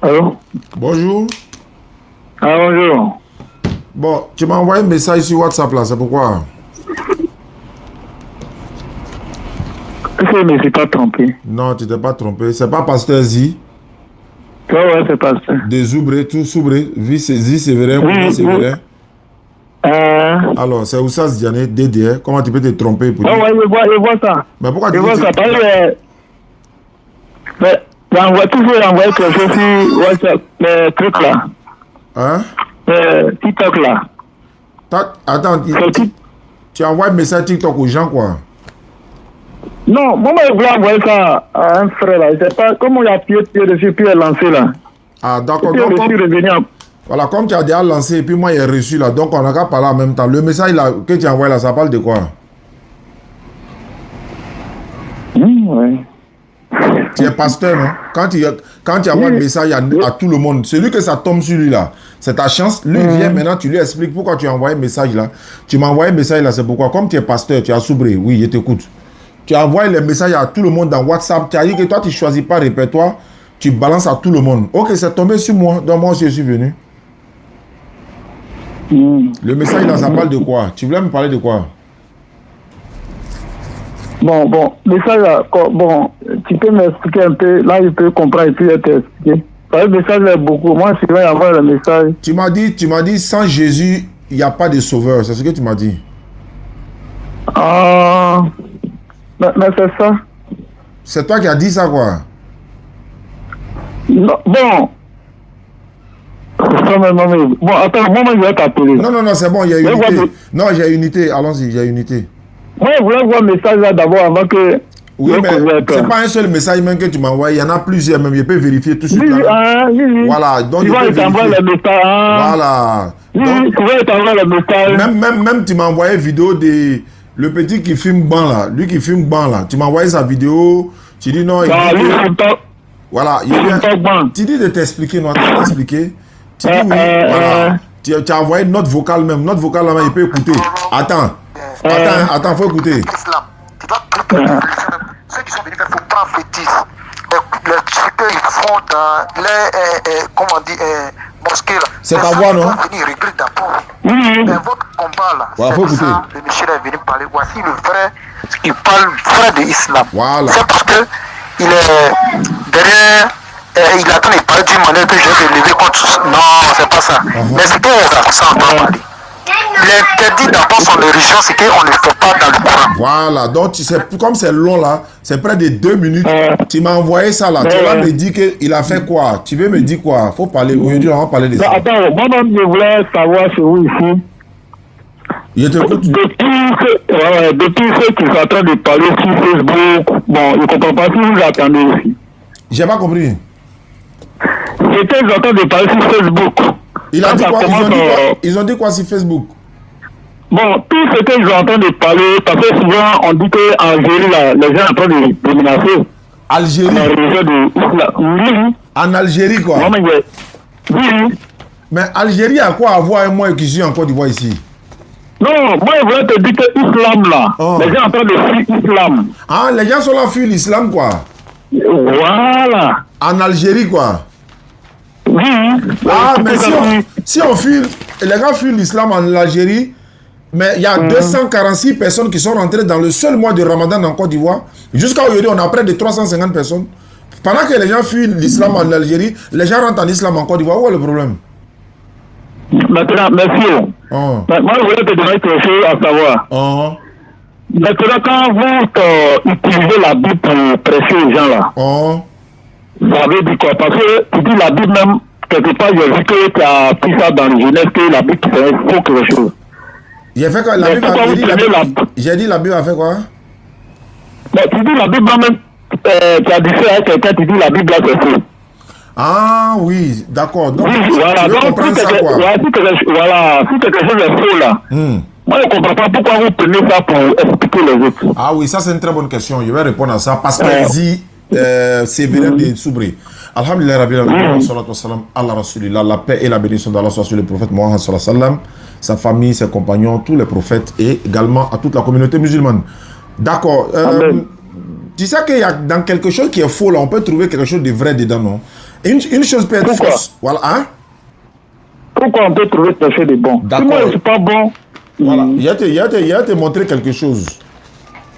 Allô? Bonjour. Ah, bonjour. Bon, tu m'as envoyé un message sur WhatsApp là, c'est pourquoi? Est-ce que je ne me suis pas trompé? Non, tu t'es pas trompé. C'est pas Pasteur Zi. Ouais, c'est pas ça. De Zoubré, tout Zoubré. Zi Sévérin, Oui, Sévérin. Alors, c'est Oussas Diané, DDR. Comment tu peux te tromper pour dire? Ouais, je vois ça. Mais pourquoi Je tu vois dis ça. Parce que j'envoie toujours envoyer quelque chose sur WhatsApp, le truc là. Hein? TikTok là. Attends, tu envoies un message TikTok aux gens, quoi? Non, moi, je voulais envoyer ça à un frère là. Je sais pas comment il a appuyé dessus, puis il a lancé là. Ah, d'accord. Puis je suis revenu. Voilà, comme tu as déjà lancé, et puis moi, il est reçu là. Donc, on n'a qu'à parler en même temps. Le message là, que tu envoies là, ça parle de quoi? Ouais. Tu es pasteur, non? Quand tu envoies un message à tout le monde, celui que ça tombe sur lui là, c'est ta chance. Lui vient maintenant, tu lui expliques pourquoi tu as envoyé un message là. Tu m'as envoyé un message là, c'est pourquoi? Comme tu es pasteur, tu as soubré. Oui, je t'écoute. Tu envoies les messages à tout le monde dans WhatsApp. Tu as dit que toi, tu ne choisis pas répertoire. Tu balances à tout le monde. Ok, c'est tombé sur moi. Donc moi aussi, je suis venu. Le message là, ça parle de quoi? Tu voulais me parler de quoi? Bon, mais ça, là, bon, tu peux m'expliquer un peu, là, je peux comprendre et puis t'expliquer. Le message est beaucoup. Moi, je vais avoir le message. Tu m'as dit, sans Jésus, il n'y a pas de sauveur. C'est ce que tu m'as dit. Ah, mais c'est ça. C'est toi qui as dit ça, quoi? Non, bon. Bon, attends, moi, je vais t'appeler. Non, c'est bon, il y a unité. Non, j'ai unité. Allons-y, j'ai unité. Moi, je voulais voir le message là d'abord avant que... Oui, mais c'est pas un seul message même que tu m'envoies. Il y en a plusieurs même. Je peux vérifier tout de suite. Oui. Voilà, donc tu vas t'envoyer le message. Voilà. Donc, tu vas t'envoyer le message. Même tu m'as envoyé une vidéo de le petit qui filme ban là. Lui qui filme ban là. Tu m'as envoyé sa vidéo. Tu dis non. Voilà. Tu dis de t'expliquer. Non, tu vas t'expliquer. Tu dis oui. Voilà. Tu as envoyé notre vocale même. Notre vocale là, il peut écouter. Attends, faut écouter. Ceux qui sont venus faire prophétisme, ce qu'ils font dans les, comment on dit, mosquées là. C'est ta voix, non? Ils regrettent d'abord. Mais votre combat là, voilà, c'est ça, le monsieur est venu parler. Voici le vrai, il parle vrai de l'islam. Voilà. C'est parce que il est derrière, il attend de parler d'une manière que je vais lever contre. Non, c'est pas ça. Mais c'est que ça entend parler. L'interdit d'abord son religion, c'est qu'on ne le fait pas dans le Coran. Voilà, donc comme c'est long là, c'est près de 2 minutes. Tu m'as envoyé ça là. Tu vas me dire qu'il a fait quoi? Tu veux me dire quoi? Faut parler. Aujourd'hui, on va parler de ça. Attends, moi-même, je voulais savoir sur vous ici. Je t'écoute. Depuis ceux qui sont en train de parler sur Facebook, bon, je ne comprends pas si vous attendez aussi. J'ai pas compris. J'étais en train de parler sur Facebook. Il a dit quoi? Ils ont dit quoi sur Facebook? Bon, tout ce que je suis en train de parler, parce que souvent on dit qu'en Algérie, là, les gens sont en train de menacer. Algérie? En Algérie, quoi? Oui. Mais Algérie a quoi à voir avec moi qui suis en Côte d'Ivoire ici? Non, moi je voulais te dire que l'islam là, les gens sont en train de fuir l'islam. Ah, les gens sont là à fuir l'islam, quoi? Voilà. En Algérie, quoi? Oui. Ah, mais si on fuit, les gars fuient l'islam en Algérie, mais il y a 246 personnes qui sont rentrées dans le seul mois de Ramadan en Côte d'Ivoire. Jusqu'à aujourd'hui, on a près de 350 personnes. Pendant que les gens fuient l'islam en Algérie, les gens rentrent en islam en Côte d'Ivoire. Où est le problème? Maintenant, merci. Moi, je voulais te donner quelque chose à savoir. Maintenant, quand vous utilisez la Bible pour prêcher aux gens là, ça veut dire quoi? Parce que tu dis la Bible même, quelque part, j'ai vu que tu as pris ça dans le jeunesse, que la Bible c'est faux quelque chose. J'ai fait quoi? J'ai dit la Bible a fait quoi? Mais tu dis la Bible même, tu as dit ça à quelqu'un, tu dis la Bible là c'est faux. Ah oui, d'accord. Donc, oui, voilà, donc si quelque chose est faux là, moi je ne comprends pas pourquoi vous prenez ça pour expliquer les autres. Ah oui, ça c'est une très bonne question. Je vais répondre à ça parce que dit Sévérin de Soubré. Alhamdulillah Rabbil Alamin, salatu wassalam, Allah Rasulillah, la paix et la bénédiction d'Allah soit sur le prophète Mohammed sallallahu alayhi wa sallam, sa famille, ses compagnons, tous les prophètes et également à toute la communauté musulmane. D'accord. Tu sais qu'il y a dans quelque chose qui est faux là, on peut trouver quelque chose de vrai dedans, non? Une chose peut être fausse. Voilà, hein? Pourquoi on peut trouver quelque chose de bon? Si moi, je ne suis pas bon... Voilà, il y a te montrer quelque chose.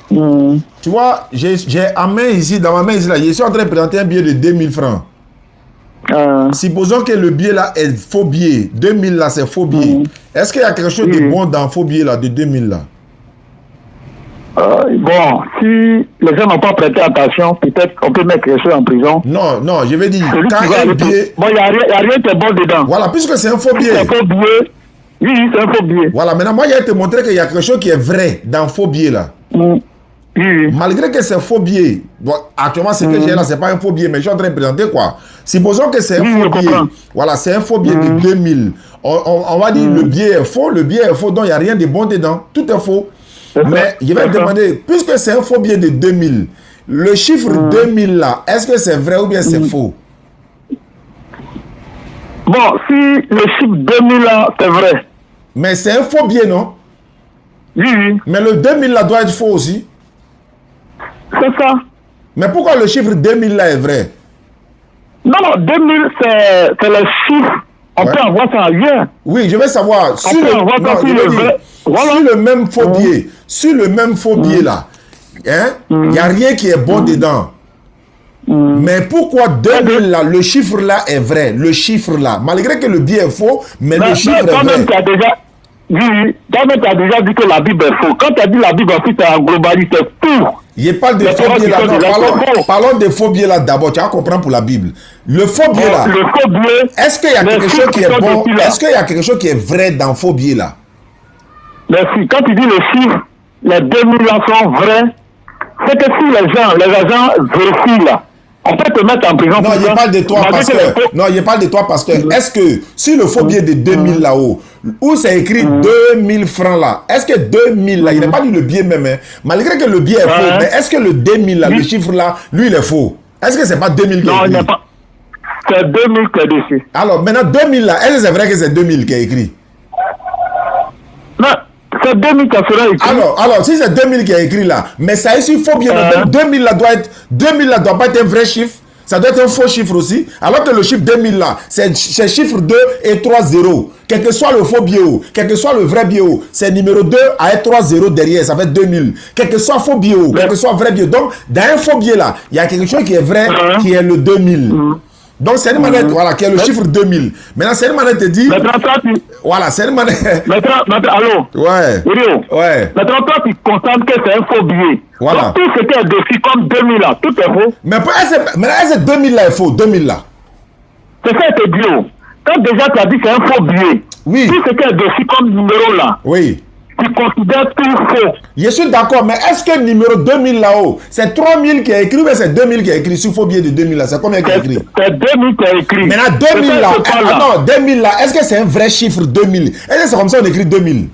Tu vois, j'ai ma main ici, dans ma main ici, là, je suis en train de présenter un billet de 2000 francs. Supposons que le billet là est faux billet. 2000 là, c'est faux billet. Est-ce qu'il y a quelque chose de bon dans faux billet là, de 2000 là? Bon, si les gens n'ont pas prêté attention, peut-être on peut mettre quelque chose en prison. Non, je vais dire, quand un billet... Bon, il n'y a rien qui est bon dedans. Voilà, puisque c'est un faux billet. C'est un faux billet. Oui, c'est un faux billet. Voilà, maintenant, moi, je vais te montrer qu'il y a quelque chose qui est vrai dans faux billet là. Oui. Malgré que c'est faux billet, bon, actuellement, ce que j'ai là, c'est pas un faux billet, mais je suis en train de présenter quoi. Supposons que c'est un faux billet. Voilà, c'est un faux billet de 2000. On va dire le billet est faux, donc il n'y a rien de bon dedans. Tout est faux. Mais je vais te demander, puisque c'est un faux billet de 2000, le chiffre 2000 là, est-ce que c'est vrai ou bien c'est faux? Bon, si le chiffre 2000 là, c'est vrai. Mais c'est un faux billet, non? Oui. Mais le 2000 là doit être faux aussi. C'est ça. Mais pourquoi le chiffre 2000 là est vrai? Non, 2000 c'est le chiffre. On peut avoir ça ailleurs. Oui, je veux savoir. Sur le même faux billet, sur le même faux billet là, il n'y a rien qui est bon dedans. Mais pourquoi 2000 là, le chiffre là est vrai? Le chiffre là, malgré que le billet est faux, mais le chiffre est vrai. Oui, toi-même tu as déjà dit que la Bible est faux. Quand tu as dit la Bible, ensuite tu as globalisé tout. Je parle de faux billets là. Non, parlons des faux billets là d'abord. Tu vas comprendre pour la Bible. Le faux billet là. Le faux billet. Est-ce qu'il y a quelque chose qui est bon? Est-ce qu'il y a quelque chose qui est vrai dans faux billet là? Merci. Quand tu dis le chiffre, les 2000 là sont vrais. C'est que si les agents vérifient là, on peut te mettre en prison. Non, je parle de toi, pasteur. Non, je parle de toi, pasteur. Est-ce que si le faux billet de 2000 là-haut, où c'est écrit 2000 francs là, est-ce que 2000 là, il n'a pas dit le billet même, hein, malgré que le billet est faux, mais est-ce que le 2000 là, le chiffre là, lui il est faux? Est-ce que c'est pas 2000 qui est écrit? Non, il n'est pas. C'est 2000 qui est dessus. Alors maintenant 2000 là, est-ce que c'est vrai que c'est 2000 qui est écrit? Non, c'est 2000 qui sera écrit. Alors si c'est 2000 qui est écrit là, mais ça ici faux bien. 2000 là doit pas être un vrai chiffre. Ça doit être un faux chiffre aussi. Alors que le chiffre 2000 là, c'est chiffre 2 et 3 0. Quel que soit le faux bio, quel que soit le vrai bio, c'est numéro 2 avec 3 0 derrière, ça fait 2000. Quel que soit faux bio, quel que soit vrai bio. Donc, dans un faux bio là, il y a quelque chose qui est vrai, qui est le 2000. Donc, c'est une manette, voilà, qui est le chiffre 2000. Maintenant, c'est une manette te dit... Voilà, c'est une manette... Allô? Ouais. Ouais. Maintenant, toi, tu constates que c'est un faux billet. Voilà. Donc, tout ce qui est dessus comme 2000 là, tout est faux. Mais est-ce que 2000 là est faux? 2000 là. C'est ça que tu dis. Quand déjà tu as dit que c'est un faux billet, oui. Tout ce qui est dessus comme numéro là, oui. Tu considères tout faux. Je suis d'accord, mais est-ce que le numéro 2000 là-haut, c'est 3000 qui est écrit ou c'est 2000 qui est écrit sur faux billet de 2000 là? C'est combien qui est écrit? C'est 2000 qui est écrit. Maintenant 2000 là, non, 2000 là, est-ce que c'est un vrai chiffre 2000? Est-ce que c'est comme ça on écrit 2000?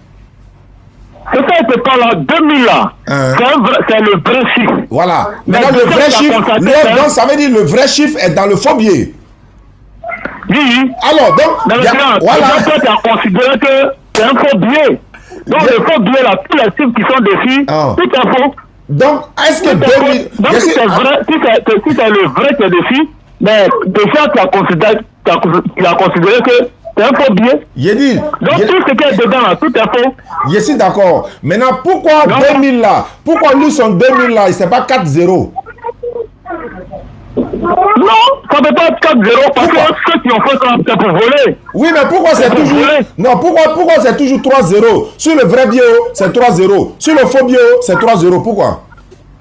C'est ça, c'est pas là, 2000 là. C'est le vrai chiffre. Voilà. Maintenant le vrai chiffre, donc ça veut dire le vrai chiffre est dans le faux billet. Oui. Alors donc, voilà. Tu as considéré que c'est un faux billet. Donc le faux billet là, tous les chiffres qui sont dessus, tout est faux. Donc, est-ce que 2000... Donc si c'est vrai, si c'est le vrai qui est dessus, mais déjà tu as considéré que c'est un faux billet. Donc tout ce qui est dedans là, tout est faux. Je suis d'accord. Maintenant, pourquoi 2000 là? Pourquoi nous sommes 2000 là et c'est pas 4-0? Non, ça ne peut pas être 4-0 parce que ceux qui ont fait ça, c'est pour voler. Oui, mais pourquoi c'est toujours... Non, pourquoi c'est toujours 3-0? Sur le vrai bio, c'est 3-0. Sur le faux bio, c'est 3-0. Pourquoi?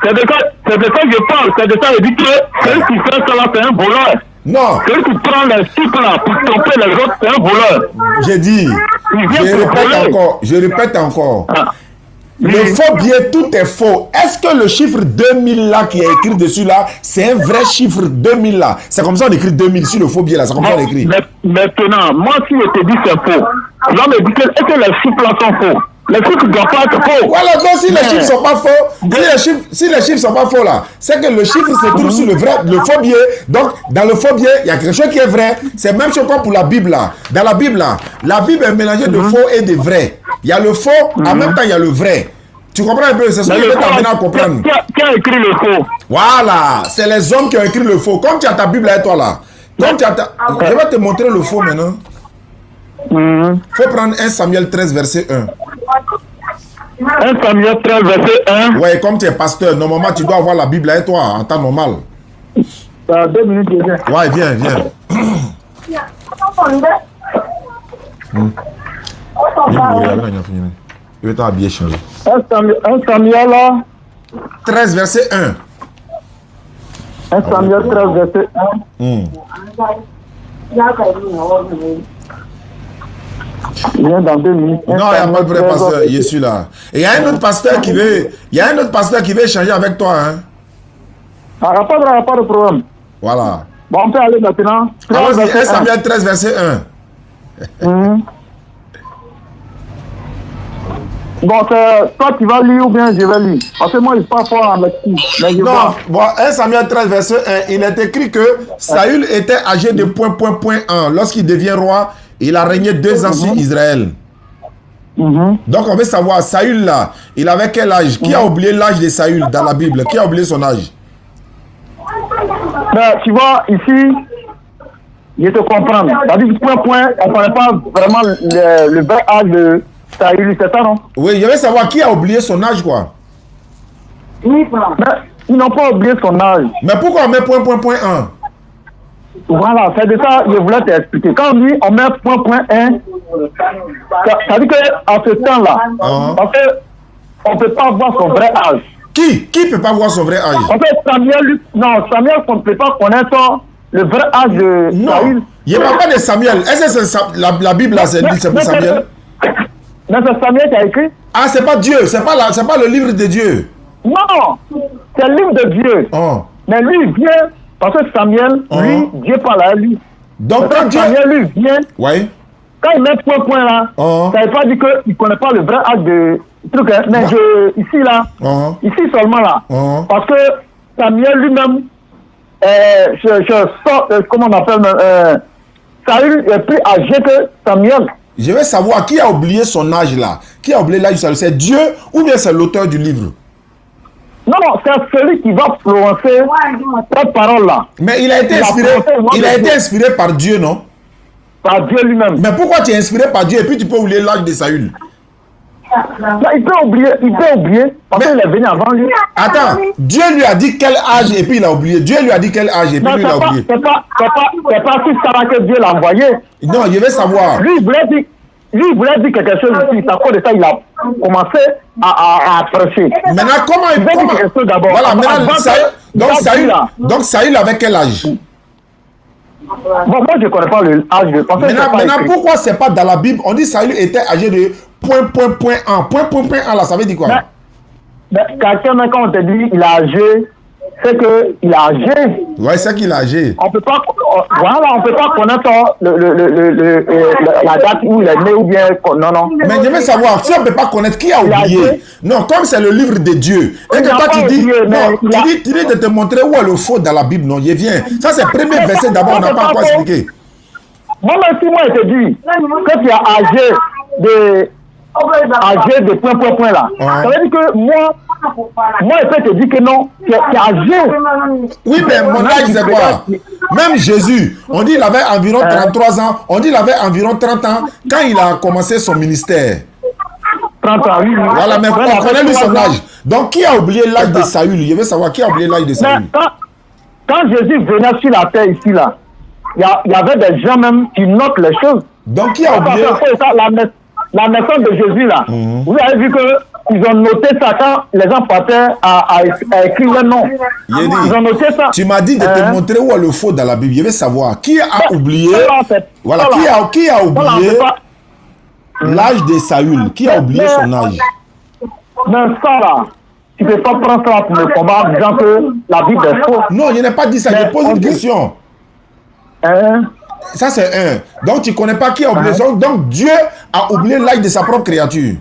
C'est de ça que je parle. C'est de ça que je dis que celui qui fait ça là, c'est un voleur. Non. Celui qui prend les chiffres là pour tromper les autres, c'est un voleur. J'ai dit, je répète encore. Le faux billet, tout est faux. Est-ce que le chiffre 2000 là qui est écrit dessus là, c'est un vrai chiffre 2000 là? C'est comme ça on écrit 2000 sur le faux billet là, c'est comme ça on écrit. Maintenant, moi si je te dis c'est faux, là me dit que est-ce que les chiffres là sont faux? Les chiffres ne doivent pas être faux. Voilà, donc si les chiffres sont pas faux, si les chiffres sont pas faux là, c'est que le chiffre se trouve sur le faux billet. Donc, dans le faux billet, il y a quelque chose qui est vrai. C'est même chose comme pour la Bible là. Dans la Bible là, la Bible est mélangée de faux et de vrai. Il y a le faux, en même temps il y a le vrai. Tu comprends un peu? C'est ce que je vais t'amener à comprendre. Qui a écrit le faux? Voilà, c'est les hommes qui ont écrit le faux. Comme tu as ta Bible avec toi là, Je vais te montrer le faux maintenant. Il faut prendre 1 Samuel 13, verset 1. 1 Samuel 13, verset 1. Ouais, comme tu es pasteur, normalement tu dois avoir la Bible avec toi en temps normal. 2 minutes déjà. Ouais, viens. Je vais t'habiller changer. 1 Samuel 13, verset 1. 1 Samuel 13, verset 1. Viens dans 2 minutes. Non, il n'y a pas de vrai pasteur, il est celui-là. Et il y a un autre pasteur qui veut échanger avec toi. Hein? Il n'y a pas de problème. Voilà. Bon, on peut aller maintenant. Alors, 1 Samuel 13, verset 1. Bon, toi tu vas lire ou bien je vais lire. Parce que moi, je ne suis pas fort en lecture. Non, bon, 1 Samuel 13, verset 1, il est écrit que Saül était âgé de ... Lorsqu'il devient roi, il a régné 2 ans sur Israël. Donc, on veut savoir, Saül là, il avait quel âge? Qui a oublié l'âge de Saül dans la Bible? Qui a oublié son âge? Mais, tu vois, ici, je te comprends. C'est-à-dire que point, on ne connaît pas vraiment le vrai âge de Saül, c'est ça, non? Oui, je veux savoir qui a oublié son âge, quoi. Mais ils n'ont pas oublié son âge. Mais pourquoi on met ... 1? Voilà, c'est de ça que je voulais t'expliquer. Quand on dit on met ... 1, ça veut dire qu'à ce temps-là, parce qu'on ne peut pas voir son vrai âge. Qui ne peut pas voir son vrai âge? En fait, Samuel, on ne peut pas connaître le vrai âge de Saül. Il n'y a pas de Samuel. Est-ce que c'est la Bible là, c'est pour Samuel? Mais c'est Samuel qui a écrit. Ah, c'est pas Dieu, c'est pas le livre de Dieu. Non, c'est le livre de Dieu. Mais lui, il vient, parce que Samuel, lui, Dieu parle à lui. Donc, quand Samuel, lui, vient, quand il met point là, ça ne veut pas dire qu'il ne connaît pas le vrai âge de truc. Hein. Mais ici, là, ici seulement là, parce que Samuel lui-même, comment on appelle, Saül est plus âgé que Samuel. Je veux savoir qui a oublié son âge là. Qui a oublié l'âge de Saül? C'est Dieu ou bien c'est l'auteur du livre? Non, c'est celui qui va prononcer cette parole là. Mais il a été inspiré par Dieu, non? Par Dieu lui-même. Mais pourquoi tu es inspiré par Dieu et puis tu peux oublier l'âge de Saül? Il peut oublier parce qu'il est venu avant lui. Attends, Dieu lui a dit quel âge et puis il a oublié. Dieu lui a dit quel âge et puis lui il a oublié. C'est pas si ça va que Dieu l'a envoyé. Non, je veux savoir. Lui, il voulait dire quelque chose ici. À cause de ça, il a commencé à prêcher. Maintenant, comment il peut dire quelque chose d'abord? Voilà, maintenant, donc Saül avait quel âge? Bon, moi, je ne connais pas l'âge de... Maintenant, pourquoi c'est pas dans la Bible? On dit Saül était âgé de ... 1 là, ça veut dire quoi? Mais quelqu'un, quand on te dit il a âgé, c'est qu'il a âgé. Ouais, c'est qu'il a âgé. On peut pas connaître la date où il est né ou bien... Non. Mais je veux savoir, si on ne peut pas connaître qui a oublié. Non, comme c'est le livre de Dieu. Et que toi, tu dis de te montrer où est le faux dans la Bible. Non, il vient. Ça, c'est le premier verset d'abord, on n'a pas encore expliqué. Moi, même si moi, je te dis que tu as âgé de point là. Ça veut dire que moi, je peux te dire que non, tu es âgé. Oui, mais mon âge, c'est quoi? Même Jésus, on dit qu'il avait environ 33 ans, on dit qu'il avait environ 30 ans quand il a commencé son ministère. 30 ans, oui. Voilà, mais on connaît lui son âge. Donc, qui a oublié l'âge de Saül? Je veux savoir qui a oublié l'âge de Saül. Quand Jésus venait sur la terre ici, là, il y avait des gens même qui notent les choses. Donc, qui a oublié? La naissance de Jésus, là, vous avez vu qu'ils ont noté ça quand les gens partaient à écrire le nom. Ils ont noté ça. Tu m'as dit de te montrer où est le faux dans la Bible. Je veux savoir qui a oublié. Voilà, qui a oublié l'âge de Saül. Qui a oublié son âge? Mais ça, là, tu ne peux pas prendre ça pour me combattre en disant que la Bible est fausse. Non, je n'ai pas dit ça. Je pose une question. Ça, c'est un. Donc, tu ne connais pas qui a oublié ça. Donc, Dieu a oublié l'âge de sa propre créature.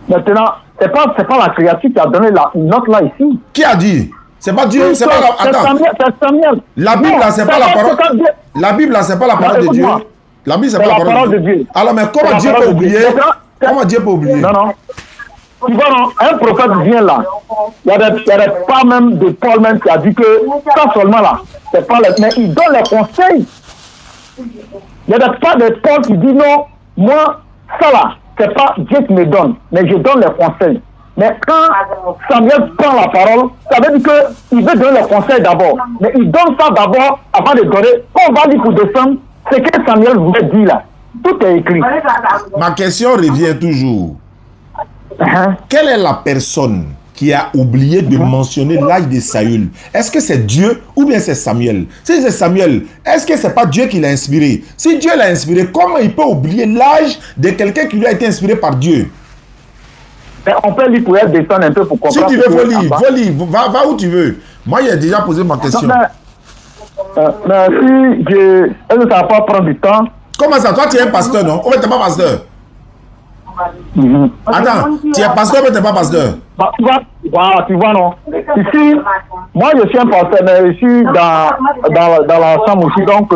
Maintenant, ce n'est pas la créature qui a donné la note là ici. Qui a dit? C'est pas Dieu. C'est pas la... Attends. C'est Samuel. La Bible, là, c'est pas la parole. La Bible, là, c'est pas la parole de Dieu. La Bible, c'est pas la parole de Dieu. Alors, mais comment Dieu peut oublier? Comment Dieu peut oublier? Non. Tu vois, non, un prophète vient là. Il y a des pas même de Paul même qui a dit que ça seulement là, c'est pas mais il donne les conseils. Il y a des pas de Paul qui dit non, moi, ça là, c'est pas Dieu qui me donne, mais je donne les conseils. Mais quand Samuel prend la parole, ça veut dire qu'il veut donner les conseils d'abord. Mais il donne ça d'abord avant de donner. Quand on va lire pour descendre, c'est que Samuel voulait dire là. Tout est écrit. Ma question revient toujours. Quelle est la personne qui a oublié de mentionner l'âge de Saül? Est-ce que c'est Dieu ou bien c'est Samuel? Si c'est Samuel, est-ce que c'est pas Dieu qui l'a inspiré? Si Dieu l'a inspiré, comment il peut oublier l'âge de quelqu'un qui lui a été inspiré par Dieu? On peut lire pour elle descendre un peu pour comprendre. Si tu veux, faut lire. Va où tu veux. Moi, j'ai déjà posé ma question. Mais si je... Est-ce que ça va pas prendre du temps? Comment ça? Toi, tu es un pasteur, non? Ou tu n'es pas pasteur? Attends, tu es pasteur, mais tu n'es pas pasteur? Tu vois, non? Ici, moi, je suis un pasteur, mais je suis dans la chambre aussi, donc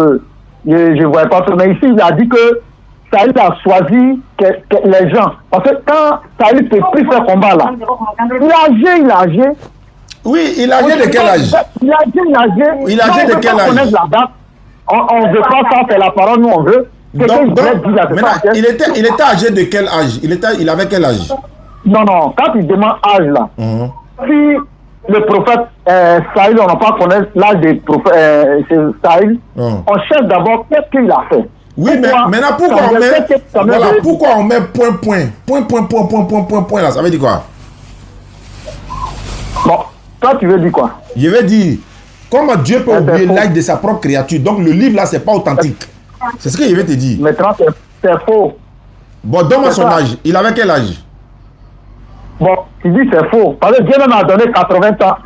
je ne vois pas ça. Mais ici, il a dit que Saül a choisi que les gens. Parce que quand Saül ne peut plus faire combat là, il est âgé. Oui, il est âgé de quel âge? Il est âgé. Il est âgé de quel âge? On ne veut pas ça, c'est la parole, nous on veut. Donc, maintenant, il était âgé de quel âge? Il avait quel âge? Non, quand il demande âge là, si le prophète Saül, on n'a pas connaît l'âge du prophète Saül, on cherche d'abord qu'est-ce qu'il a fait. Oui, mais maintenant, pourquoi on met point là? Ça veut dire quoi? Bon, toi, tu veux dire quoi? Je vais dire, comment Dieu peut oublier l'âge de sa propre créature? Donc, le livre là, c'est pas authentique. C'est ce que je vais te dire. Maintenant, c'est faux. Bon, donne-moi son âge. Il avait quel âge? Bon, tu dis c'est faux. Parce que Dieu même a donné 80 ans.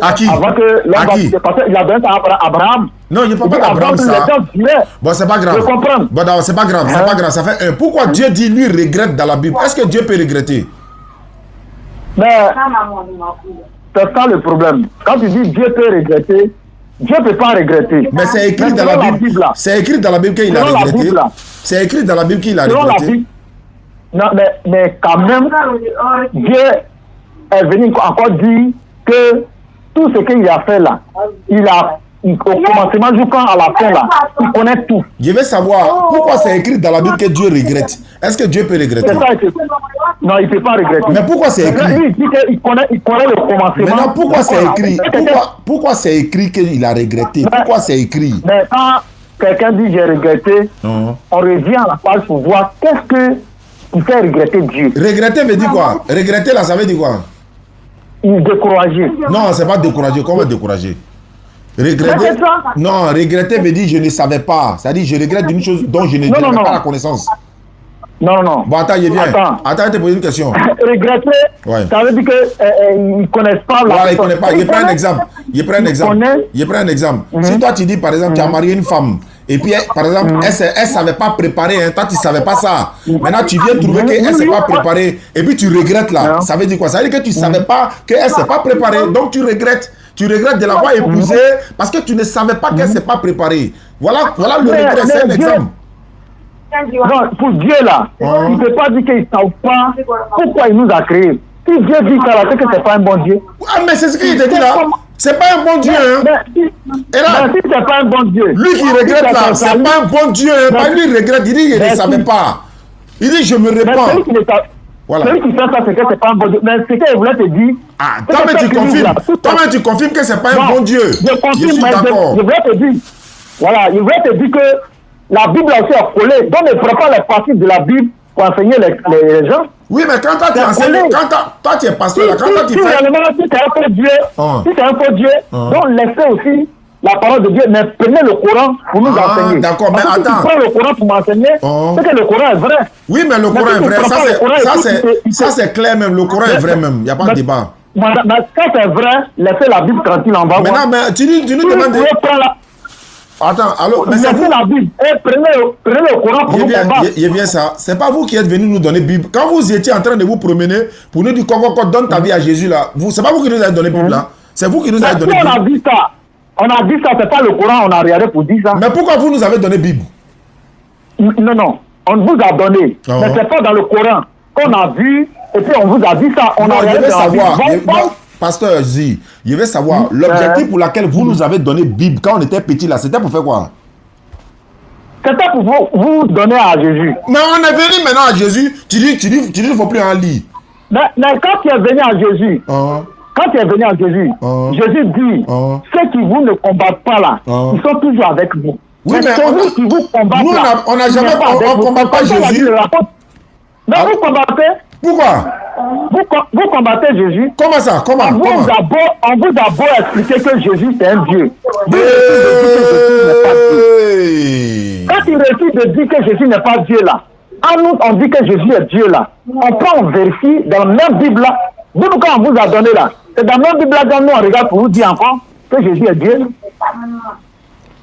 À qui? Avant que à qui? Parce qu'il a donné à Abraham. Non, il ne parle pas d'Abraham, ça. Bon, c'est pas grave. Je comprends. Bon, c'est pas grave, c'est pas grave. Ça fait un. Pourquoi Dieu dit lui regrette dans la Bible? Est-ce que Dieu peut regretter? Mais c'est ça le problème. Quand tu dis Dieu peut regretter, Dieu ne peut pas regretter. Mais c'est écrit dans la Bible. C'est écrit dans la Bible qu'il a regretté. C'est écrit dans la Bible qu'il a regretté. Non, mais quand même, Dieu est venu encore dire que tout ce qu'il a fait là, au commencement jusqu'à la fin là, il connaît tout. Je veux savoir pourquoi c'est écrit dans la Bible que Dieu regrette. Est-ce que Dieu peut regretter? Non, il ne peut pas regretter. Mais pourquoi c'est écrit? Il dit qu'il connaît le commencement. Maintenant, pourquoi c'est écrit? Pourquoi c'est écrit qu'il a regretté? Pourquoi c'est écrit? Mais quand quelqu'un dit j'ai regretté, on revient à la page pour voir qu'est-ce qui fait regretter Dieu. Regretter veut dire quoi? Regretter là, ça veut dire quoi? Il décourager. Non, c'est pas décourager. Comment décourager? Regretter. Non, regretter veut dire je ne savais pas. C'est-à-dire je regrette d'une chose dont je n'avais pas la connaissance. Non. Bon, attends, je viens. Attends, je te pose une question. Regretter, ça veut dire qu'ils ne connaissent pas la personne. Ils ne connaissent pas. Je prends un exemple. Si toi tu dis par exemple, tu as marié une femme. Et puis, par exemple, elle ne savait pas préparer. Toi, tu ne savais pas ça. Maintenant, tu viens trouver qu'elle ne s'est pas préparée. Et puis, tu regrettes là. Ça veut dire quoi? Ça veut dire que tu ne savais pas qu'elle ne s'est pas préparée. Donc, tu regrettes. Tu regrettes de l'avoir épousée parce que tu ne savais pas qu'elle ne s'est pas préparée. Voilà le regret. C'est un exemple. Non, pour Dieu là, il ne peut pas dire qu'il ne savent pas pourquoi il nous a créés. Si Dieu dit ça, c'est que ce n'est pas un bon Dieu. Ah, mais c'est ce qu'il te dit là. C'est pas un bon Dieu. Et là, si c'est pas un bon Dieu. Lui qui regrette là, c'est pas un bon Dieu. Pas lui regrette, il dit qu'il ne savait pas. Il dit je me répands. Voilà. Celui qui fait ça, c'est que c'est pas un bon Dieu. Mais ce qu'il voulait te dire. Ah, toi-même tu confirmes que c'est pas un bon Dieu. Je suis d'accord. Je voulais te dire. Voilà, je voulais te dire que la Bible aussi est collée. Donc ne prends pas les parties de la Bible pour enseigner les gens. Oui, mais quand toi tu enseignes, quand toi tu es pasteur, quand toi tu fais. Si c'est un faux Dieu, si c'est un faux Dieu, donc laissez aussi la parole de Dieu, mais prenez le Coran pour nous enseigner. D'accord, mais attends. Si tu prends le Coran pour m'enseigner, c'est que le Coran est vrai. Oui, mais le Coran est vrai. Ça c'est clair même. Le Coran est vrai même. Il n'y a pas de débat. Mais quand c'est vrai, laissez la Bible tranquille en bas. Maintenant, mais tu nous demandes. Attends, alors, mais c'est vous la Bible. Prenez le Coran pour nous combattre. Il vient ça. C'est pas vous qui êtes venu nous donner Bible. Quand vous étiez en train de vous promener pour nous dire donne ta vie à Jésus là. C'est pas vous qui nous avez donné Bible là. C'est vous qui nous avez donné Bible. On a dit ça. On a dit ça, c'est pas le Coran, on a regardé pour dire ça. Mais pourquoi vous nous avez donné Bible? Non, on vous a donné. Mais c'est pas dans le Coran qu'on a vu Et puis on vous a dit ça. On non, a je veux savoir. bon. Pasteur Zi, je veux savoir, l'objectif pour lequel vous nous avez donné Bible quand on était petit là, c'était pour faire quoi? C'était pour vous donner à Jésus. Mais on est venu maintenant à Jésus, tu dis il ne faut plus en lire. Mais quand tu es venu à Jésus, Jésus dit, ceux qui vous ne combattent pas là, ils sont toujours avec vous. Oui, mais ceux qui vous combattent nous, là, on n'a jamais, on combat pas Jésus. Mais vous combattez. Pourquoi? Vous combattez Jésus. Comment ça? Comment? On vous a beau expliquer que Jésus c'est un Dieu. Quand il refuse de dire que Jésus n'est pas Dieu là, à nous on dit que Jésus est Dieu là. On prend, on vérifie dans la même Bible là. Vous, quand on vous a donné là, c'est dans la même Bible là quand nous on regarde pour vous dire encore que Jésus est Dieu.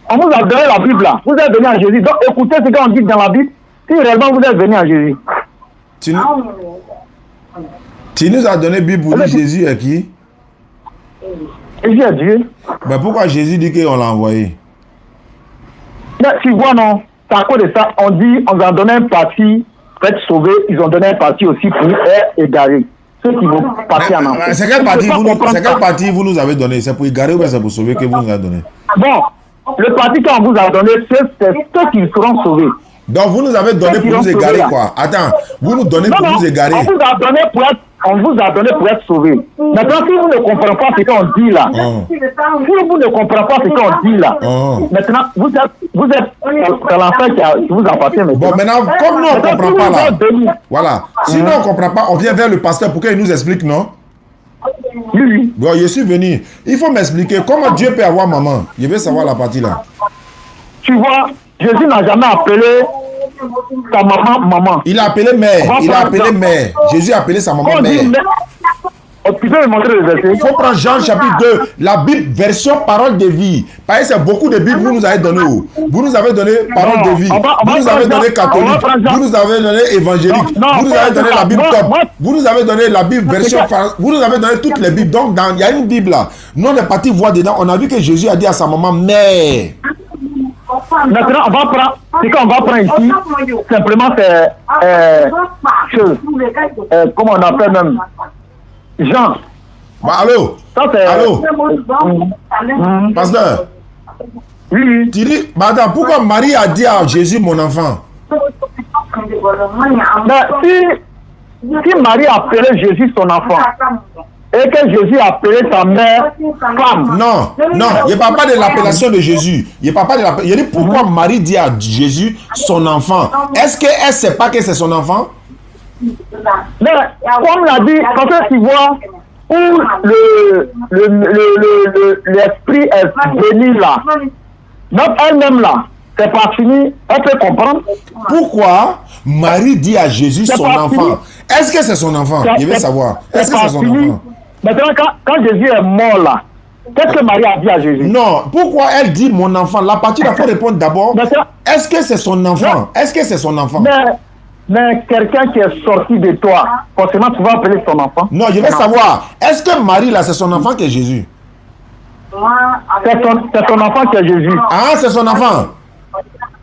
On vous a donné la Bible là. Vous êtes venu à Jésus. Donc écoutez ce qu'on dit dans la Bible. Si réellement vous êtes venu à Jésus. Tu nous as donné Bible pour dire Jésus est qui? Jésus est Dieu. Mais pourquoi Jésus dit qu'on l'a envoyé? Mais tu vois, non, c'est à cause de ça, on dit, on a donné un parti pour être sauvé, ils ont donné un parti aussi pour être égaré. Ceux qui vont partir en enfer. C'est quel parti vous nous avez donné? C'est pour égarer ou c'est pour sauver que vous nous avez donné? Bon, le parti qu'on vous a donné, c'est ceux qui seront sauvés. Donc vous nous avez donné pour nous égarer quoi? Attends, vous nous donnez pour nous égarer. On vous a donné pour être sauvé. Maintenant, si vous ne comprenez pas ce qu'on dit là, si vous ne comprenez pas ce qu'on dit là, maintenant, vous êtes dans l'enfer qui vous appartient. Bon, maintenant, comme nous on ne comprend pas là, voilà. Si nous on ne comprend pas, on vient vers le pasteur pour qu'il nous explique, non? Oui. Bon, je suis venu. Il faut m'expliquer comment Dieu peut avoir maman. Je veux savoir la partie là. Tu vois, Jésus n'a jamais appelé sa maman. Il a appelé mère. Mère. Jésus a appelé sa maman mère. Tu peux me montrer le verset? Il faut prendre Jean chapitre 2, la Bible version parole de vie. Parce que c'est beaucoup de Bibles que vous nous avez donné. Vous nous avez donné parole de vie. Vous nous avez donné catholique. Vous nous avez donné évangélique. Vous nous avez donné la Bible top. Vous nous avez donné la Bible version. Vous nous avez donné toutes les Bibles. Donc, il y a une Bible là. Nous, on est parti voir dedans. On a vu que Jésus a dit à sa maman mère. Maintenant, on va prendre. Ce qu'on va prendre ici, simplement, c'est. Comment on appelle même? Jean. Bah, allô? Allô? Pasteur? Oui. Tu dis, madame, pourquoi Marie a dit à Jésus, mon enfant? Mais si Marie appelait Jésus son enfant, et que Jésus appelait sa mère femme. Non, il ne parle pas de l'appellation de Jésus. Il ne parle pas de l'appellation. Il dit pourquoi Marie dit à Jésus son enfant. Est-ce qu'elle ne sait pas que c'est son enfant? Mais comme l'a dit, quand tu vois où l'esprit est venu là, donc elle-même là, c'est pas fini, elle peut comprendre. Pourquoi Marie dit à Jésus son enfant? Est-ce que c'est son enfant? Je veux savoir. Est-ce que c'est son enfant? Maintenant, quand Jésus est mort là, qu'est-ce que Marie a dit à Jésus? Non, pourquoi elle dit mon enfant? La partie, il faut répondre d'abord. Est-ce que c'est son enfant? Est-ce que c'est son enfant? Mais quelqu'un qui est sorti de toi, forcément tu vas appeler son enfant. Non, je veux savoir, est-ce que Marie là, c'est son enfant qui est Jésus? C'est son enfant qui est Jésus. Ah, c'est son enfant?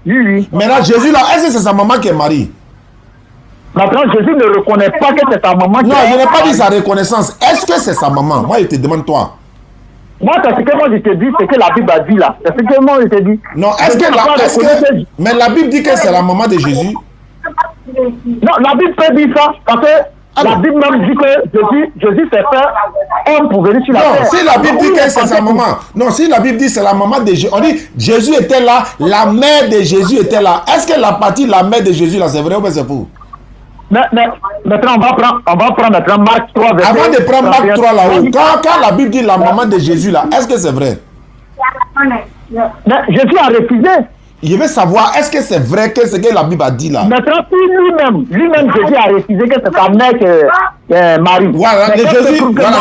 Oui. Maintenant, Jésus là, est-ce que c'est sa maman qui est Marie? Maintenant, Jésus ne reconnaît pas que c'est sa maman qui est... Non, je n'ai pas dit sa reconnaissance. Est-ce que c'est sa maman? Moi, je te demande toi. Moi, c'est ce que moi je te dis, c'est que la Bible a dit là. C'est ce que moi je te dis. Non, mais la Bible dit que c'est la maman de Jésus. Non, la Bible peut dire ça, parce que la Bible même dit que Jésus s'est fait homme pour venir sur la terre. Non, si la Bible dit que c'est sa maman, non, si la Bible dit c'est la maman de Jésus, on dit Jésus était là, la mère de Jésus était là. Est-ce que la partie la mère de Jésus là, c'est vrai ou c'est faux? Mais maintenant, on va prendre maintenant Marc 3, verset. Avant de prendre Marc 3 là-haut, quand la Bible dit la maman de Jésus là, est-ce que c'est vrai? Mais Jésus a refusé. Je veux savoir, est-ce que c'est vrai que ce que la Bible a dit là? Maintenant, lui-même, Jésus a refusé que c'est sa mère que Marie. Voilà,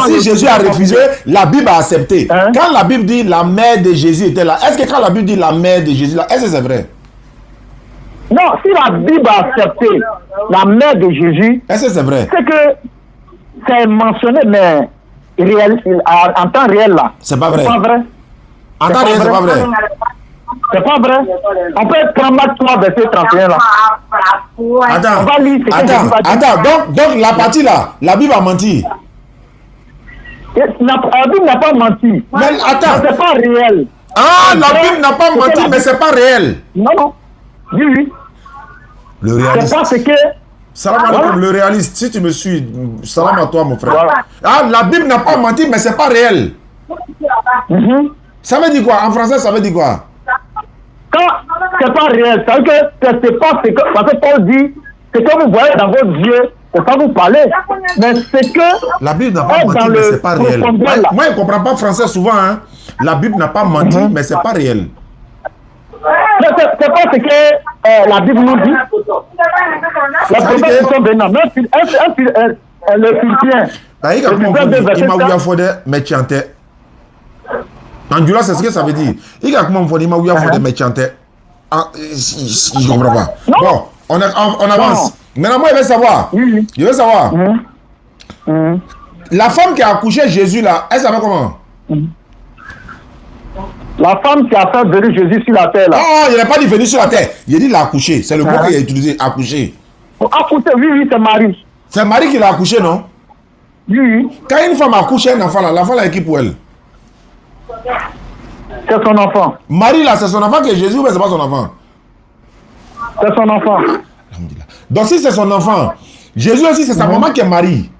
si Jésus a refusé, la Bible a accepté. Quand la Bible dit la mère de Jésus était là, est-ce que quand la Bible dit la mère de Jésus là, est-ce que c'est vrai? Non, si la Bible a accepté la mère de Jésus, est-ce que c'est vrai? C'est que c'est mentionné, mais en temps réel là. C'est pas vrai. C'est pas vrai. En temps réel, c'est pas vrai. C'est pas vrai. On peut être 33 verset 31 là. Attends. Donc la partie là, la Bible a menti. La Bible n'a pas menti. Mais attends. C'est pas réel. Ah, la Bible n'a pas menti, mais c'est pas réel. Non. Oui. Le réaliste. C'est parce que... Salam alaikum, le réaliste. Si tu me suis, salam à toi, mon frère. Voilà. Ah, la Bible n'a pas menti, mais c'est pas réel. Ça veut dire quoi? En français, ça veut dire quoi? Quand c'est pas réel, ça veut dire que c'est pas ce que... Parce que Paul dit, c'est que vous voyez dans vos yeux, c'est pas vous parler. Mais c'est que... La Bible n'a pas menti, mais c'est pas réel. Moi, je ne comprends pas français souvent. Hein. La Bible n'a pas menti, mais c'est pas réel. C'est pas ce que la Bible nous dit. La prophète sont bénis. Le Philippiens. Il m'a oublié à faire mes chanter. En Dula, c'est ce que ça veut dire. Il m'a oublié à faire mes chanter. Je ne comprends pas. Bon, on avance. Maintenant, moi, je veux savoir. Je veux savoir. La femme qui a accouché Jésus, là, elle s'appelle comment? La femme qui a fait venir Jésus sur la terre, là. Non, il n'a pas dit venir sur la terre. Il a dit l'a accouché. C'est le mot qu'il a utilisé, accouché. Accouché, oui, c'est Marie. C'est Marie qui l'a accouché, non? Oui. Quand une femme accouche un enfant, là, l'enfant là est qui pour elle? C'est son enfant. Marie, là, c'est son enfant qui est Jésus ou bien c'est pas son enfant? C'est son enfant. Donc si c'est son enfant, Jésus aussi, c'est sa maman qui est Marie.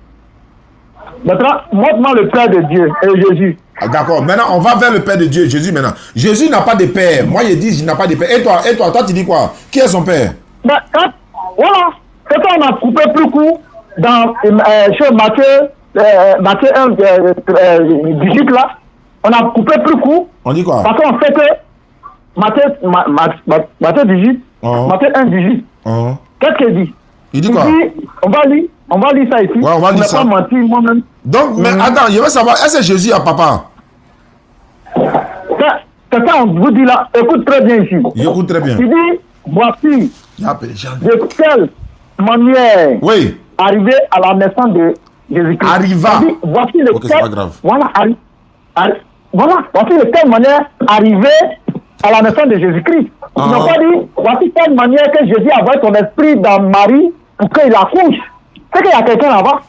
Maintenant, montre-moi le Père de Dieu et Jésus. Ah, d'accord, maintenant on va vers le Père de Dieu, Jésus maintenant. Jésus n'a pas de père. Moi, je dis, il n'a pas de père. Et toi, tu dis quoi? Qui est son père? Ben, voilà. C'est quand on a coupé plus court dans chez Matthieu 1, 18 là. On a coupé plus court. On dit quoi? Parce qu'on sait que Matthieu 18, Matthieu 1, 18. Qu'est-ce qu'il dit? Il dit quoi? On va lire ça ici. Ouais, on va lire ça. Pas mentir moi-même. Donc, mais attends, je veux savoir, est-ce que Jésus a papa? C'est ça, on vous dit là. Écoute très bien ici. J'écoute très bien. Il dit, voici de quelle manière arriver à la naissance de Jésus-Christ. Arriva. Voici de c'est pas grave. Voilà, voici de quelle manière arriver à la naissance de Jésus-Christ. Il n'a pas dit, voici quelle manière que Jésus a envoyé son esprit dans Marie pour qu'il accouche. C'est qu'il y a quelqu'un là-bas.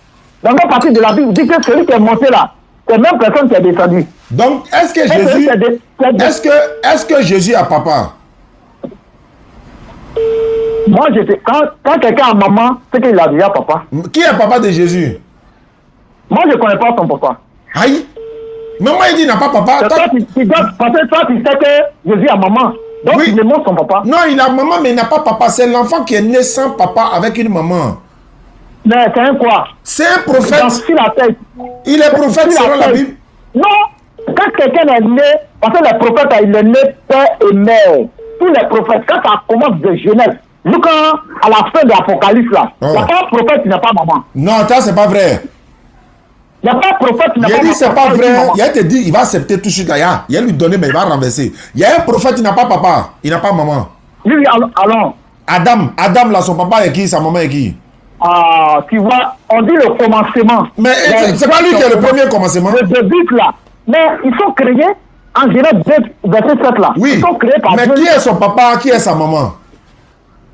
Dans notre partie de la Bible, dit que celui qui est monté là, c'est la même personne qui est descendue. Donc, est-ce que Jésus... Est-ce que Jésus a papa? Moi, quand quelqu'un a maman, c'est qu'il a déjà papa. Qui est papa de Jésus? Moi, je ne connais pas son papa. Aïe! Mais moi, il dit qu'il n'a pas papa. Parce que toi, tu sais que Jésus a maman. Donc, il demande son papa. Non, il a maman, mais il n'a pas papa. C'est l'enfant qui est né sans papa avec une maman. Mais c'est un quoi? C'est un prophète. Sur la tête. Il est prophète selon la Bible. Non, quand quelqu'un est né, parce que les prophètes, il est né père et mère. Tous les prophètes, quand ça commence de Genèse, jusqu'à la fin de l'Apocalypse, là, il n'y a pas un prophète qui n'a pas maman. Non, ça, c'est pas vrai. Il n'y a pas un prophète qui n'a pas maman. Il a dit, c'est pas vrai. Il a te dit, il va accepter tout de suite. Il va lui donner, mais il va renverser. Il y a un prophète qui n'a pas papa. Il n'a pas maman. Oui, allons. Adam, là, son papa est qui? Sa maman est qui? Ah, tu vois, on dit le commencement. Mais c'est pas lui qui est le premier commencement. Le début là. Mais ils sont créés en Genèse 2, verset 7 là. Oui. Ils sont créés par Dieu. Mais qui est son papa? Qui est sa maman?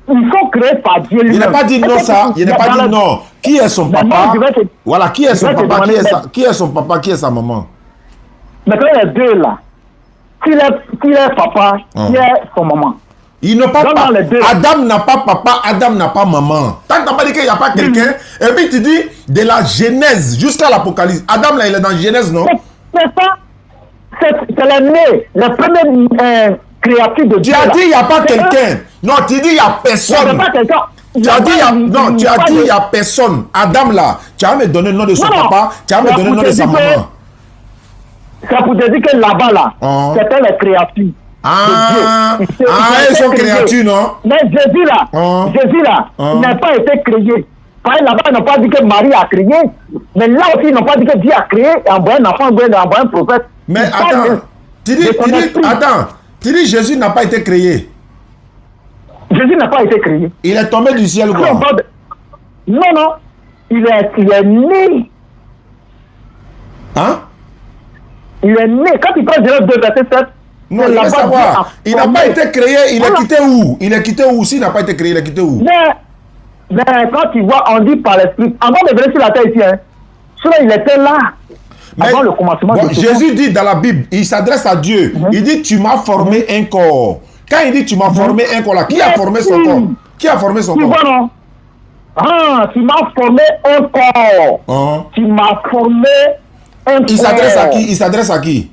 Ils sont créés par Dieu lui-même. Il n'a pas dit non ça. Il n'a pas dit non. Qui est son papa? Voilà, qui est son papa? Qui est son papa? Qui est sa maman? Maintenant les deux là. Qui est papa? Qui est son maman? Il n'a pas papa. Adam n'a pas papa, Adam n'a pas maman. Tant que tu n'as pas dit qu'il n'y a pas quelqu'un, et puis tu dis de la Genèse jusqu'à l'Apocalypse. Adam là, il est dans Genèse, non? C'est ça. C'est l'année, la première créature de Dieu. Tu as dit il n'y a pas quelqu'un. Non, tu dis il n'y a personne. Tu as dit il n'y a personne. Adam là, tu as me donné le nom de son papa, tu as me donné le nom de sa maman. C'est pour te dire que là-bas là, c'était les créatures. Ils sont créatures, non? Mais Jésus là, il n'a pas été créé. Là-bas, ils n'ont pas dit que Marie a créé. Mais là aussi, ils n'ont pas dit que Dieu a créé et envoyé un enfant, envoyé un prophète. Mais attends, tu dis Jésus n'a pas été créé. Jésus n'a pas été créé. Il est tombé du ciel ou quoi? Non, il est né. Hein? Il est né. Quand il prend Genèse 2, verset 7, Non, il veut savoir. Il n'a pas été créé, il est quitté où? Il est quitté où? S'il n'a pas été créé, il est quitté où? Mais quand tu vois, on dit par l'esprit, avant de venir sur la terre ici, hein, celui-là, il était là. Mais, avant le commencement de Jésus dit dans la Bible, il s'adresse à Dieu. Il dit, tu m'as formé un corps. Quand il dit, tu m'as formé un corps, là, qui a formé son corps? Qui a formé son corps? Non? Ah, tu m'as formé un corps. Tu m'as formé un corps. Il s'adresse à qui? Il s'adresse à qui?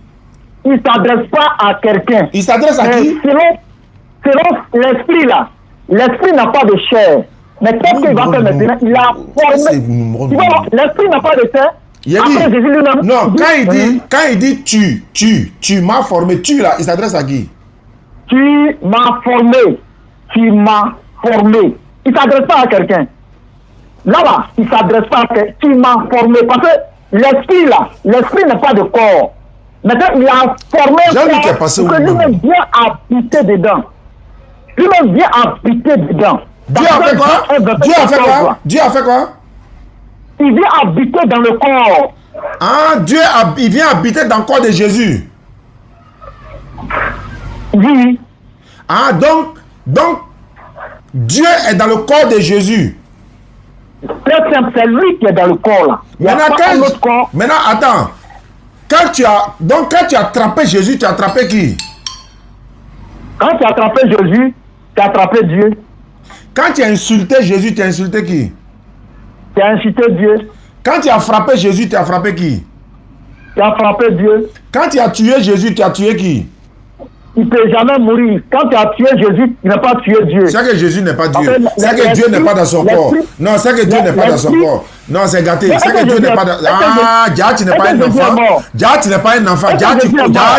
Il ne s'adresse pas à quelqu'un. Il s'adresse à qui? Selon l'esprit là. L'esprit n'a pas de chair. Mais qu'est-ce qu'il va faire maintenant? Il a formé. Tu vois, l'esprit n'a pas de chair. Il a dit, non, quand il dit tu m'as formé, tu là, il s'adresse à qui? Tu m'as formé. Tu m'as formé. Il ne s'adresse pas à quelqu'un. Là-bas, il ne s'adresse pas à quelqu'un. Tu m'as formé. Parce que l'esprit là, l'esprit n'a pas de corps. Maintenant, il a formé un corps pour que lui-même vient habiter dedans. Lui-même vient habiter dedans. Dieu a fait quoi? Dieu a fait quoi? Dieu a fait quoi? Il vient habiter dans le corps. Ah, il vient habiter dans le corps de Jésus. Oui. Ah, donc, Dieu est dans le corps de Jésus. Très simple, c'est lui qui est dans le corps là. Maintenant, attends. Quand tu as attrapé Jésus, tu as attrapé qui? Quand tu as attrapé Jésus, tu as attrapé Dieu. Quand tu as insulté Jésus, tu as insulté qui? Tu as insulté Dieu. Quand tu as frappé Jésus, tu as frappé qui? Tu as frappé Dieu. Quand tu as tué Jésus, tu as tué qui? Il ne peut jamais mourir. Quand tu as tué Jésus, tu n'as pas tué Dieu. C'est que Jésus n'est pas Dieu. C'est que Dieu n'est pas dans son corps. Non, c'est que Dieu n'est pas dans son corps. Non, c'est gâté. C'est que Dieu n'est pas dans... Ah, Dia, tu n'es pas un enfant. Dia, tu n'es pas un enfant. Dia,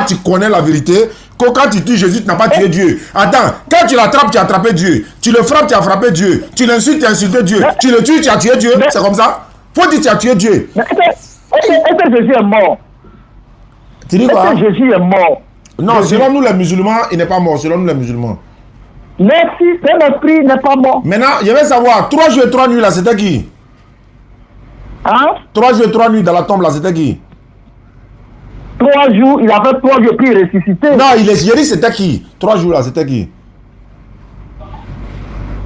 tu connais la vérité. Quand tu tues Jésus, tu n'as pas tué Dieu. Attends, quand tu l'attrapes, tu as attrapé Dieu. Tu le frappes, tu as frappé Dieu. Tu l'insultes, tu as insulté Dieu. Tu le tues, tu as tué Dieu. C'est comme ça. Faut dire que tu as tué Dieu. Est-ce que Jésus est mort? Tu dis quoi? Est-ce que Jésus est mort? Non, selon nous les musulmans, il n'est pas mort. Selon nous les musulmans. Merci, Saint-Esprit n'est pas mort. Maintenant, je vais savoir, 3 jours et 3 nuits là, c'était qui? Hein? 3 jours et 3 nuits dans la tombe là, c'était qui? 3 jours, il a fait 3 jours puis il est ressuscité. Non, j'ai dit c'était qui? 3 jours là, c'était qui?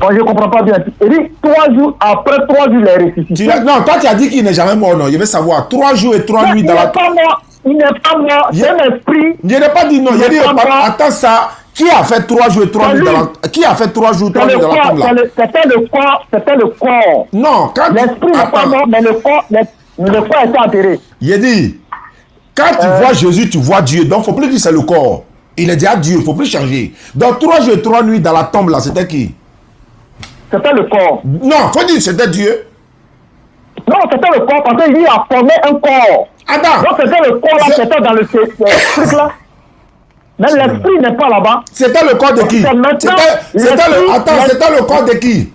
Bon, je ne comprends pas bien. Il dit 3 jours, après 3 jours, il est ressuscité. Non, toi tu as dit qu'il n'est jamais mort, non. Je vais savoir, 3 jours et 3 nuits dans la tombe. Il n'est pas mort, c'est un esprit. Je n'ai pas dit non, j'ai dit, attends ça. Qui a fait 3 jours et 3 nuits dans la... Qui a fait 3 jours et 3 nuits dans la tombe là? C'était le corps. Non, quand... L'esprit n'est pas mort, mais le corps a été enterré. J'ai dit, quand tu vois Jésus, tu vois Dieu. Donc, il ne faut plus dire c'est le corps. Il est déjà Dieu, il ne faut plus changer. Donc, 3 jours et 3 nuits dans la tombe là, c'était qui? C'était le corps. Non, il faut dire c'était Dieu. Non, c'était le corps parce qu'il a formé un corps. Attends. Donc, c'était le corps là, c'était dans le truc là. Mais l'esprit n'est pas là-bas. C'était le corps de qui? C'était le corps de qui?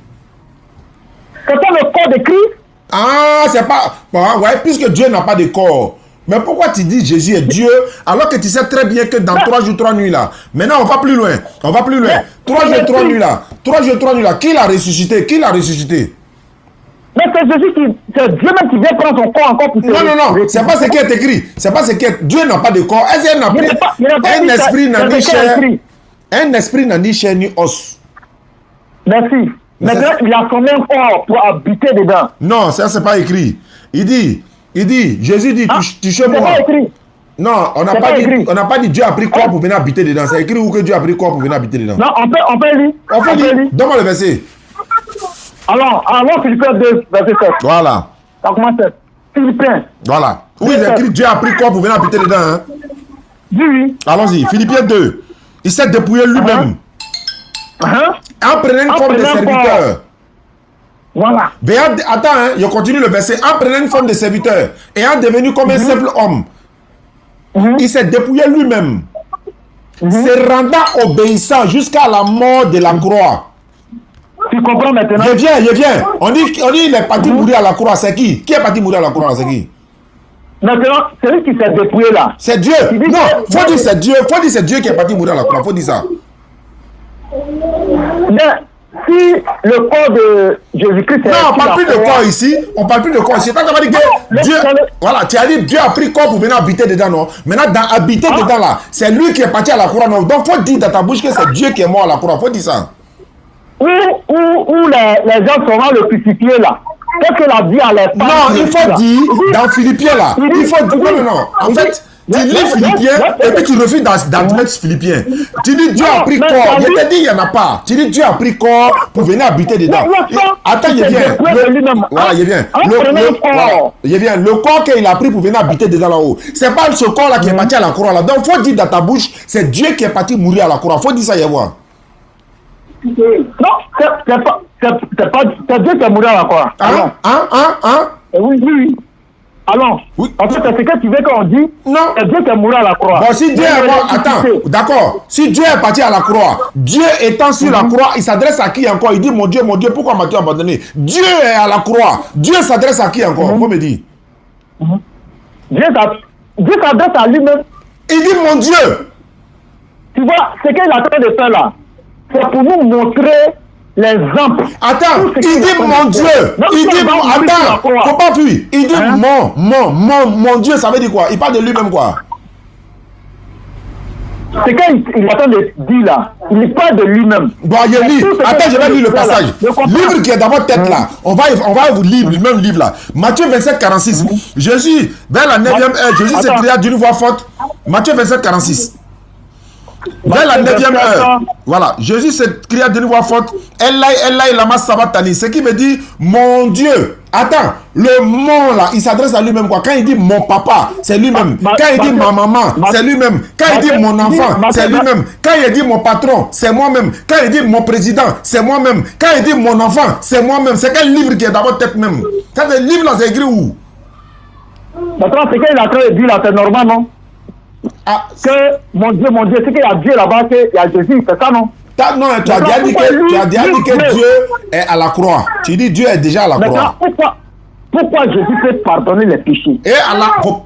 C'était le corps de Christ. Ah, c'est pas... Bon, ouais, puisque Dieu n'a pas de corps. Mais pourquoi tu dis Jésus est Dieu alors que tu sais très bien que dans 3 jours, 3 nuits là... Maintenant, on va plus loin. 3 jours, 3 nuits là. 3 jours, 3 nuits là. Qui l'a ressuscité? Mais c'est Jésus c'est Dieu même qui vient prendre son corps encore pour te... Non. C'est pas ce qui est écrit. C'est pas ce qui est... Dieu n'a pas de corps. Est-ce qu'il n'a pas... Un esprit n'a ni chair. Un esprit n'a ni chair ni os. Merci. Maintenant, il a formé un corps pour habiter dedans. Non, ça c'est pas écrit. Il dit, Jésus dit, tu chez moi. C'est pas écrit. Non, on n'a pas dit Dieu a pris corps pour venir habiter dedans. C'est écrit où que Dieu a pris corps pour venir habiter dedans. Non, on peut lire. On peut lire. Donne-moi le verset. Alors, Philippiens 2, verset 7. Voilà. Ça commence 7. Philippiens. Voilà. Oui, il est écrit Dieu a pris corps pour venir habiter dedans. Hein? Oui. Allons-y. Philippiens 2. Il s'est dépouillé lui-même. En prenant une forme de serviteur. Voilà. Attends, hein, je continue le verset. En prenant une forme de serviteur et en devenu comme un simple homme, il s'est dépouillé lui-même, se rendant obéissant jusqu'à la mort de la croix. Tu comprends maintenant? Je viens. On dit il est parti mourir à la croix. C'est qui? Qui est parti mourir à la croix? C'est qui? Maintenant, c'est lui qui s'est dépouillé là. C'est Dieu. Non, faut dire c'est Dieu. Faut dire c'est Dieu qui est parti mourir à la croix. Faut dire ça. Mais si le corps de Jésus-Christ... Non, on ne parle plus de corps ici. On parle plus de corps ici. T'as dit que Dieu... Voilà, tu as dit Dieu a pris corps pour venir habiter dedans, non? Maintenant, habiter dedans là, c'est lui qui est parti à la croix, non? Donc, il faut dire dans ta bouche que c'est Dieu qui est mort à la croix. Il faut dire ça. Où les gens seront le crucifié là? Qu'est-ce que la vie à l'époque? Non, il faut dire dans Philippiens là. Il faut dire... Non. En fait... Tu lis Philippiens et puis tu refuses d'admettre Philippiens. Tu dis Dieu a pris corps. Je t'ai dit il n'y en a pas. Tu dis Dieu a pris corps pour venir habiter dedans. Attends, il vient. Voilà, il vient. Il vient. Le corps qu'il a pris pour venir habiter dedans là-haut. C'est pas ce corps là qui est parti à la croix là. Donc il faut dire dans ta bouche, c'est Dieu qui est parti mourir à la croix. Il faut dire ça, Yévois. Non, c'est Dieu qui est mort à la croix. Oui. Alors, oui. En fait, c'est ce que tu veux qu'on dise. Non. C'est Dieu qui est mort à la croix. Bon, si Dieu est mort, attends, d'accord. Si Dieu est parti à la croix, Dieu étant sur la croix, il s'adresse à qui encore? Il dit, mon Dieu, pourquoi m'as-tu abandonné? Dieu est à la croix. Dieu s'adresse à qui encore? Faut me dire. Dieu s'adresse à lui-même. Il dit, mon Dieu. Tu vois, ce qu'il est en train de faire là, c'est pour nous montrer l'exemple. Attends, il dit mon Dieu. Il dit mon... Attends, faut pas fuir. Il dit mon Dieu, ça veut dire quoi? Il parle de lui-même quoi? C'est qu'il est en train de dire là. Il parle de lui-même. Bon, je lis. Attends, je vais lire le passage. Livre qui est dans votre tête là. On va vous lire le même livre là. Matthieu 27, 46. Jésus, vers la 9e heure, Jésus s'écria d'une voix forte. Matthieu 27, 46. Vers la 9e heure, voilà, Jésus s'écria d'une voix forte, Elai, lama sabachthani, ce qui veut dire mon Dieu. Attends, le mon là, il s'adresse à lui-même quoi. Quand il dit mon papa, c'est lui-même. Quand il dit ma maman, c'est lui-même. Quand il dit mon enfant, c'est lui-même. Quand il dit mon patron, c'est moi-même. Quand il dit mon président, c'est moi-même. Quand il dit mon enfant, c'est moi-même. C'est quel livre qui est dans votre tête même? Quand le livre là, c'est écrit où? Maintenant, c'est qu'il est en train de dire là, c'est normal, non? Que mon Dieu, c'est qu'il y a Dieu là-bas, qu'il y a Jésus, c'est ça, non? Non, tu as déjà dit que Dieu est à la croix. Tu dis Dieu est déjà à la croix. Pourquoi Jésus peut pardonner les péchés? Et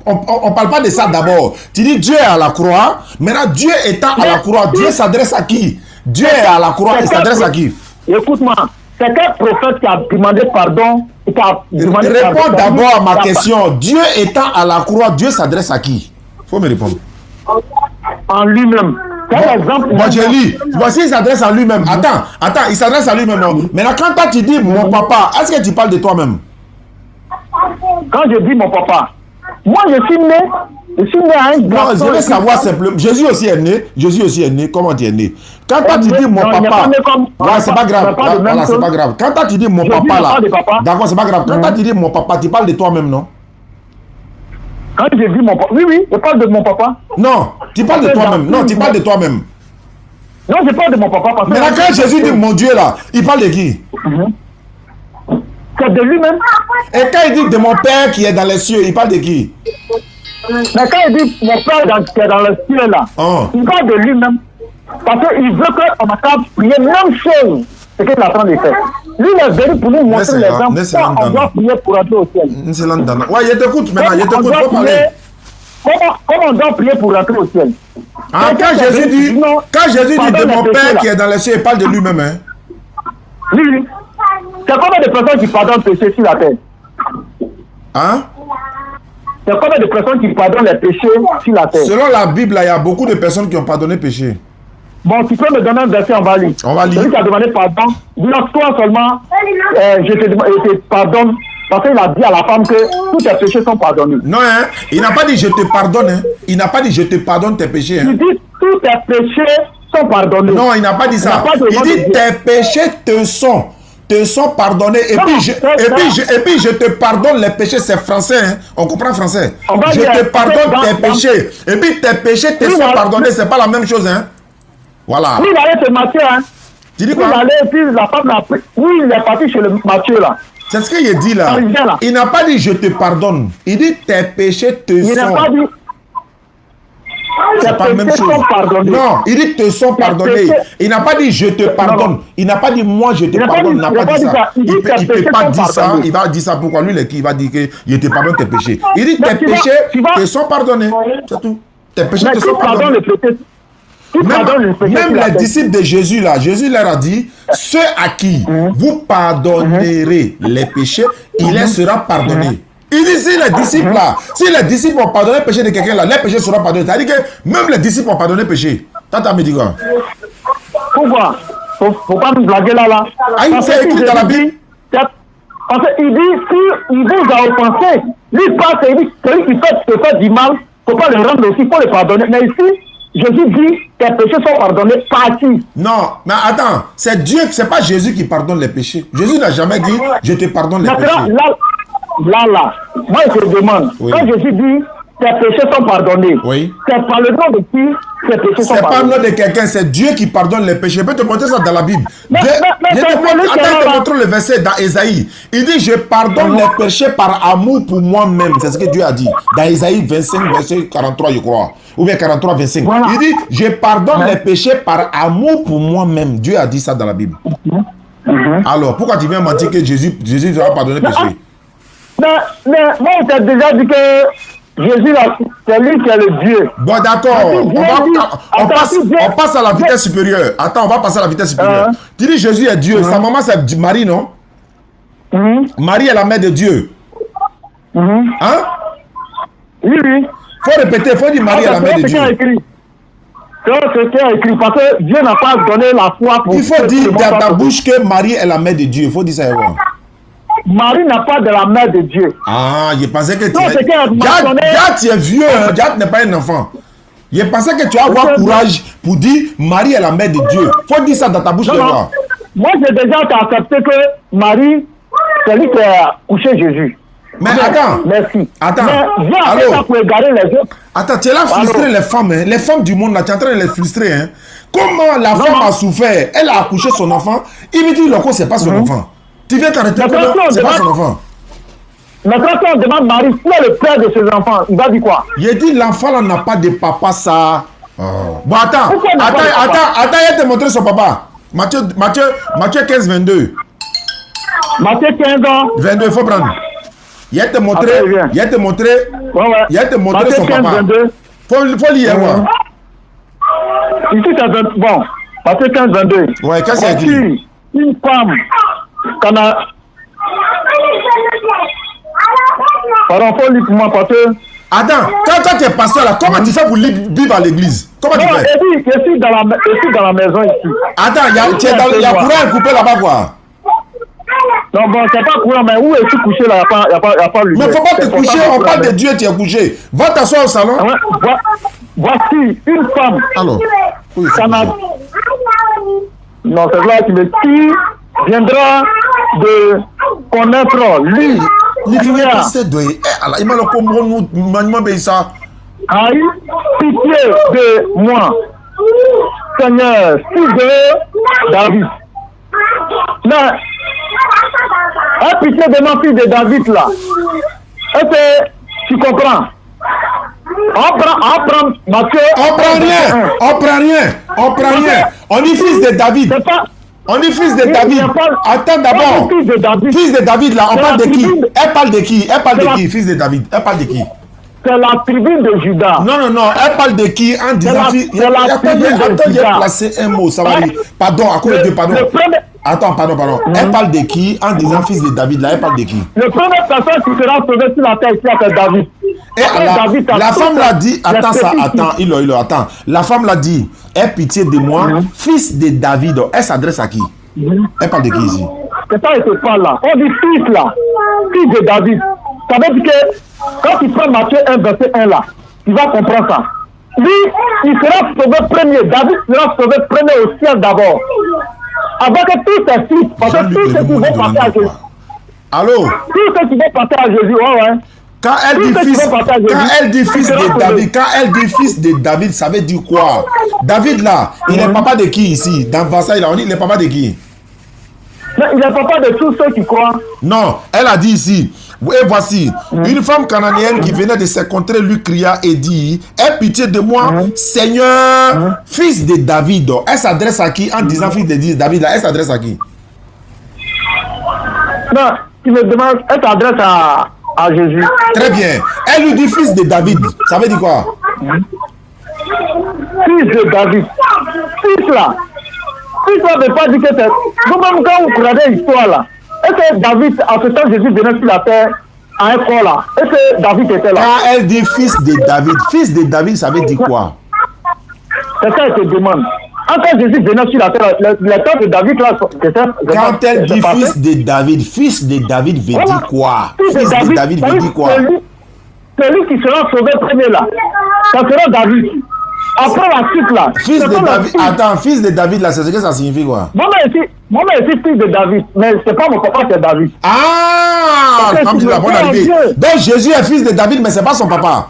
on ne parle pas de ça d'abord. Tu dis Dieu est à la croix. Maintenant, Dieu étant à la croix, Dieu s'adresse à qui? Dieu est à la croix, il s'adresse à qui? Écoute-moi, c'est quel prophète qui a demandé pardon? Réponds d'abord à ma question. Dieu étant à la croix, Dieu s'adresse à qui? Il faut me répondre. En lui-même. Quel exemple? Moi, je lis. Voici, il s'adresse à lui-même. Attends, il s'adresse à lui-même. Maintenant, quand toi, tu dis mon papa, est-ce que tu parles de toi-même? Quand je dis mon papa, moi, je suis né à un garçon. Non, je veux savoir simplement. Jésus aussi est né. Comment tu es né? Quand toi, tu dis mon papa, voilà, c'est pas grave. Voilà, c'est pas grave. Quand toi, tu dis mon papa, là, d'accord, c'est pas grave. Quand toi, tu dis mon papa, tu parles de toi-même, non? Quand j'ai dit mon papa, oui, je parle de mon papa. Non, tu parles de toi-même. Non, tu parles de toi-même. Non, je parle de mon papa. Parce mais là, quand Jésus dit mon Dieu là, il parle de qui? C'est de lui-même. Et quand il dit de mon Père qui est dans les cieux, il parle de qui? Mais quand il dit mon Père qui est dans les cieux là, il parle de lui-même. Parce qu'il veut qu'on accorde prier même chose. C'est ce qu'il est en train de faire. Lui, il est venu pour nous montrer les gens. On doit prier pour entrer au ciel. Ouais, je t'écoute maintenant, je t'écoute, faut parler. Comment on doit prier pour entrer au ciel? Quand Jésus dit de mon Père qui est dans les cieux, il parle de lui-même. Hein? Oui. C'est combien de personnes qui pardonnent les péchés sur la terre? Hein? C'est combien de personnes qui pardonnent les péchés sur la terre? Selon la Bible, il y a beaucoup de personnes qui ont pardonné péché. Bon, tu peux me donner un verset, on va lire. Celui qui a demandé pardon, dis-toi seulement, je te pardonne, parce qu'il a dit à la femme que tous tes péchés sont pardonnés. Non, hein, il n'a pas dit je te pardonne, hein. Il n'a pas dit je te pardonne tes péchés. Hein. Il dit tous tes péchés sont pardonnés. Non, il n'a pas dit ça. Il dit tes péchés te sont pardonnés. Et puis je te pardonne les péchés, c'est français, hein. On comprend français. Je te pardonne tes péchés. Et puis tes péchés te sont pardonnés, c'est pas la même chose, hein. Voilà. Oui, il allait chez Matthieu, hein. Tu dis quoi? Il allait, puis la femme l'a pris. Oui, il est parti chez le Matthieu, là. C'est ce qu'il dit là. Il n'a pas dit je te pardonne. Il dit tes péchés te sont. Il n'a pas dit. C'est pas la même chose. Non, il dit te sont pardonnés. Il n'a pas dit je te pardonne. Il n'a pas dit moi je te pardonne. Il n'a pas dit ça. Il ne peut pas dire ça. Il va dire ça pourquoi lui, il va dire que je te pardonne tes péchés. Il dit tes péchés te sont pardonnés. C'est tout. Tes péchés te sont pardonnés. Même les disciples de Jésus, là, Jésus leur a dit, ceux à qui vous pardonnerez les péchés, il leur sera pardonné. Il dit, si les disciples là, si les disciples ont pardonné le péché de quelqu'un là, les péchés seront pardonnés. C'est-à-dire que même les disciples ont pardonné le péché. Tata me dit quoi? Pourquoi? Faut pas nous blaguer là. Ah, c'est écrit dans la Bible. En fait, il dit, si il vous a offensé, lui passe et il dit, celui qui fait du mal, faut pas le rendre aussi, faut le pardonner. Mais ici, Jésus dit, tes péchés sont pardonnés par qui? Non, mais attends, c'est Dieu, c'est pas Jésus qui pardonne les péchés. Jésus n'a jamais dit, je te pardonne les péchés. Là, moi je te demande, quand Jésus dit, tes péchés sont pardonnés, c'est par le nom de qui tes péchés sont pardonnés? C'est pas le nom de quelqu'un, c'est Dieu qui pardonne les péchés. Je peux te montrer ça dans la Bible. Attends, je te montre le verset dans Ésaïe. Il dit, je pardonne les péchés par amour pour moi-même. C'est ce que Dieu a dit. Dans Ésaïe 25, verset 43, je crois. Ou bien 43, 25. Voilà. Il dit, je pardonne les péchés par amour pour moi-même. Dieu a dit ça dans la Bible. Alors, pourquoi tu viens mentir que Jésus va pardonner les péchés? Mais moi, on t'a déjà dit que Jésus, c'est lui qui est le Dieu. Bon, d'accord. On passe à la vitesse supérieure. Attends, on va passer à la vitesse supérieure. Tu dis Jésus est Dieu. Sa maman, c'est Marie, non? Marie est la mère de Dieu. Hein? Oui. Faut répéter, faut dire Marie est la mère de Dieu. C'est écrit parce que Dieu n'a pas donné la foi pour... Il faut dire dans ta bouche que Marie est la mère de Dieu. Il faut dire ça. Marie n'a pas de la mère de Dieu. Ah, je pensais que tu es vieux, Dieu n'est pas un enfant. Je pensais que tu as avoir courage pour dire Marie est la mère de Dieu. Faut dire ça dans ta bouche. Non. Moi, j'ai déjà accepté que Marie, c'est lui qui a couché Jésus. Mais attends. Merci. Attends. Mais pour égarer les autres. Attends, tu es là frustré les femmes. Hein? Les femmes du monde, là, tu es en train de les frustrer. Hein? Comment la femme a souffert? Elle a accouché son enfant. Il me dit, Loco, c'est pas son enfant. Tu viens t'arrêter, c'est pas son enfant. Maintenant, quand on demande Marie, qui est le père de ses enfants, il va dire quoi? Il dit, l'enfant là n'a pas de papa, ça. Bon, attends, il te montrer son papa. Matthieu 15, 22. Matthieu 15 ans. 22, il faut prendre. Il te montrer, son 15, papa. 22. Faut lire, moi. Ici, c'est bon. Matthieu 15, 22. Ouais, qu'est-ce qu'il dit? Une femme. Pardon, faut lire pour moi parce que... Attends, quand tu es pasteur là, comment tu fais pour vivre à l'église? Comment tu fais? Je suis dans la maison ici. Attends, il y a courant à couper là-bas quoi? Non, bon, c'est pas courant, mais où es-tu couché là? Il n'y a pas lumière. Mais faut pas te coucher, on parle de Dieu, tu es couché. Va t'asseoir au salon. Voici une femme. Alors, non, c'est là qui viendra de connaître lui. Il m'a le comprendre, ça. Aïe, pitié de moi, Seigneur, fils de David. Mais, aie pitié de moi, fils de David là. Est-ce que tu comprends? On prend Matthieu. On prend rien. On dit fils de David. On dit fils de David. Attends d'abord. Fils de David là, on parle de qui? Elle parle de qui? Fils de David. Elle parle de qui? C'est la tribu de Judas. Non. Elle parle de qui en disant... Attends, j'ai placé un mot. Ça va aller. Pardon, à cause de Dieu, pardon. Attends, pardon. Elle parle de qui en disant fils de David là? Elle parle de qui? Le premier personne qui sera sauvé sur la terre, c'est David. Et la femme l'a dit, attends. La femme l'a dit, aie pitié de moi, fils de David. Elle s'adresse à qui? Elle parle de qui ici? C'est ça, elle te parle là. On dit fils là, fils de David. Ça veut dire que quand tu prends Matthieu 1, verset 1 là, tu vas comprendre ça. Lui, il sera sauvé premier. David sera sauvé premier au ciel d'abord. Avec tous ses fils, parce que tous ceux qui vont passer à Jésus. Allô? Tous ceux qui vont passer à Jésus, ouais. Quand elle dit fils de David, ça veut dire quoi? David là, il est papa de qui ici? Dans Versailles là, on dit il est papa de qui? Mais il est papa de tous ceux qui croient. Non, elle a dit ici. Et voici, une femme cananéenne qui venait de ses contrées lui cria et dit, aie pitié de moi, Seigneur, fils de David. Elle s'adresse à qui en disant fils de David là? Elle s'adresse à qui? Non, tu me demandes, elle s'adresse à Jésus. Très bien. Elle lui dit fils de David. Ça veut dire quoi? fils de David. Fils là ne veut pas dire que c'est... Vous-même, quand vous regardez l'histoire là, est-ce que David, à ce temps, Jésus venait sur la terre à un corps là? Est-ce que David était là? Quand elle dit fils de David, ça veut dire quoi? C'est ça qu'elle te demande. Quand Jésus venait sur la terre, le temps de David là, quand elle dit fils de David veut dire quoi? Fils de David veut dire quoi? Celui qui sera sauvé premier là, ça sera David. Après la suite là. Fils de David. Attends, fils de David là, c'est ce que ça signifie quoi? Moi-même ici, fils de David, mais c'est pas mon papa, c'est David. Ah! Comme tu l'as bon arrivé. Donc Jésus est fils de David, mais c'est pas son papa.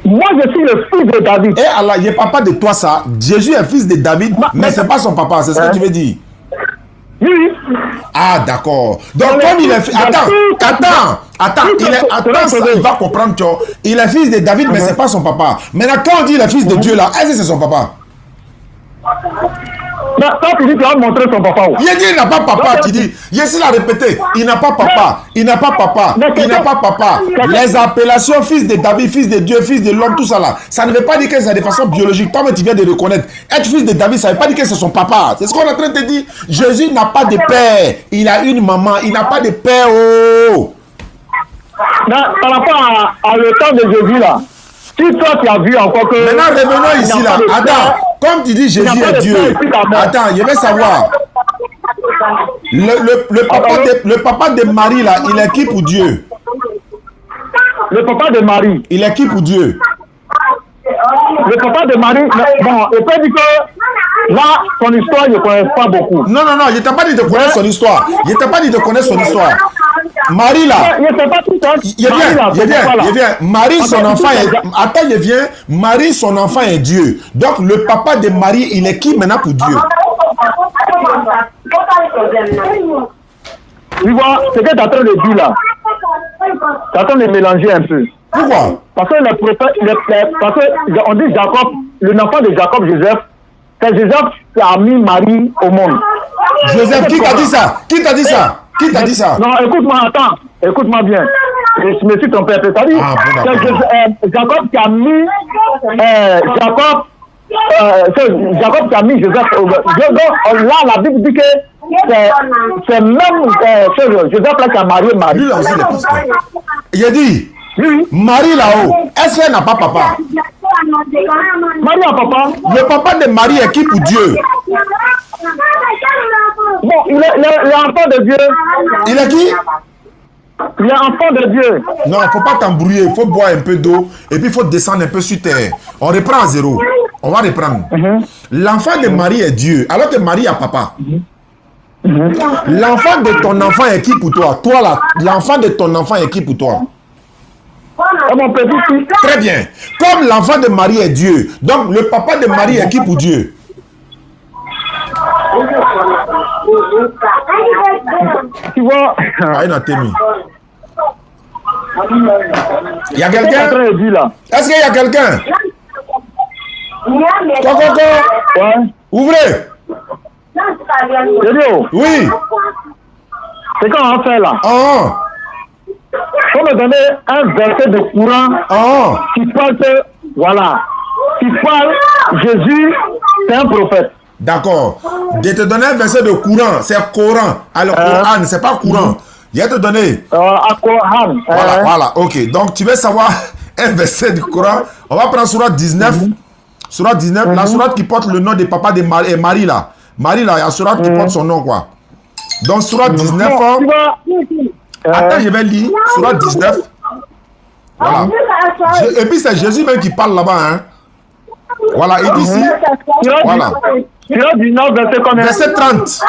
Moi, je suis le fils de David. Et Allah, il n'est pas de toi ça. Jésus est fils de David, mais c'est pas son papa. C'est ce que tu veux dire? Oui. Ah, d'accord. Donc, comme il est... Attends, il va comprendre, tu vois. Il est fils de David, mais c'est pas son papa. Maintenant, quand on dit le fils de Dieu, là, est-ce que c'est son papa? Quand tu dis qu'il va montrer son papa. Il dit il n'a pas papa, tu dis. Jésus l'a répété. Il n'a pas papa. Il n'a pas papa. Il n'a pas papa. Les appellations fils de David, fils de Dieu, fils de l'homme, tout ça là, ça ne veut pas dire que c'est de façon biologique. Toi, tu viens de reconnaître. Être fils de David, ça ne veut pas dire que c'est son papa. C'est ce qu'on est en train de te dire. Jésus n'a pas de père. Il a une maman. Il n'a pas de père. Oh. Par rapport à le temps de Jésus là, si toi tu as vu encore que... Maintenant, revenons ici là. Attends, comme tu dis Jésus est Dieu. Attends, je vais savoir. Le papa de Marie là, il est qui pour Dieu? Le papa de Marie. Il est qui pour Dieu? Le papa de Marie, bon, il peut dire que là, son histoire, je ne connais pas beaucoup. Non, je ne t'ai pas dit de connaître son histoire. Je ne t'ai pas dit de connaître son histoire. Marie là. Je ne sais pas tout ça. Je viens. Marie, son enfant est... Attends, je viens. Marie, son enfant est Dieu. Donc, le papa de Marie, il est qui maintenant pour Dieu? Tu vois, ce que tu es en train de dire là, tu es en train de mélanger un peu. Pourquoi? Parce que on dit Jacob, l'enfant de Jacob, Joseph, c'est Joseph qui a mis Marie au monde. Joseph, qui t'a dit ça? Qui t'a dit ça? Qui t'a dit ça? Non, écoute-moi, attends. Écoute-moi bien. Je me suis trompé un peu. C'est Jacob qui a mis Jacob qui a mis Joseph au monde. Là, la Bible dit que c'est même Joseph là qui a marié Marie. Lui là aussi, il a dit, Marie là-haut, est-ce qu'elle n'a pas papa? Marie a papa. Le papa de Marie est qui pour Dieu? Bon, il est enfant de Dieu. Il est qui? Il est enfant de Dieu. Non, il ne faut pas t'embrouiller. Il faut boire un peu d'eau et puis il faut descendre un peu sur terre. On reprend à zéro. On va reprendre. L'enfant de Marie est Dieu, alors que Marie a papa. L'enfant de ton enfant est qui pour toi? Toi là, l'enfant de ton enfant est qui pour toi? Mon petit. Très bien. Comme l'enfant de Marie est Dieu, donc le papa de Marie est qui pour Dieu? Tu vois? Il y a quelqu'un? Est-ce qu'il y a quelqu'un? Ouais. Ouvrez. Oui. C'est quand on fait là? Faut me donner un verset de courant qui parle que, voilà, qui parle Jésus, c'est un prophète. D'accord. Je vais te donner un verset de courant, c'est Coran. Alors, Coran, c'est pas courant. Je vais te donner. Coran. Voilà, ok. Donc, tu veux savoir un verset du Coran. On va prendre Surat 19. Surat 19, la Surat qui porte le nom de papa de Marie là. Marie là, il y a Surat qui porte son nom quoi. Donc, Surat 19. Attends, je vais lire. Surat 19. Voilà. Et puis, c'est Jésus même qui parle là-bas. Hein. Voilà, il dit ici. Voilà. Verset 30.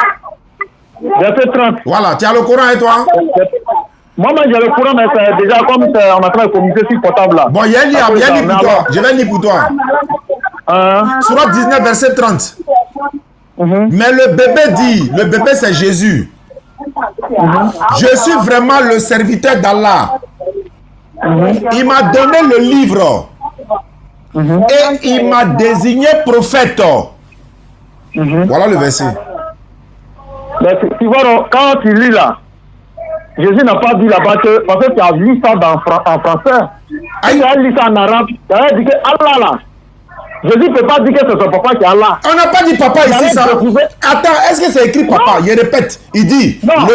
Verset 30. Voilà, tu as le Coran et toi? Moi, j'ai le Coran, mais c'est déjà comme on est en train de communiquer sur portable là. Bon, il y a un livre pour toi. Je vais lire pour toi. Surat 19, verset 30. Mais le bébé dit, le bébé c'est Jésus. Je suis vraiment le serviteur d'Allah. Il m'a donné le livre. Et il m'a désigné prophète. Voilà le verset. Mais tu vois, quand tu lis là, Jésus n'a pas dit là-bas que, parce que tu as lu ça en français. Tu as lu ça en arabe, tu as dit que Allah là, Jésus ne peut pas dire que c'est son papa qui est là. On n'a pas dit papa ici, ça. Attends, est-ce que c'est écrit papa? Il répète. Il dit. Non.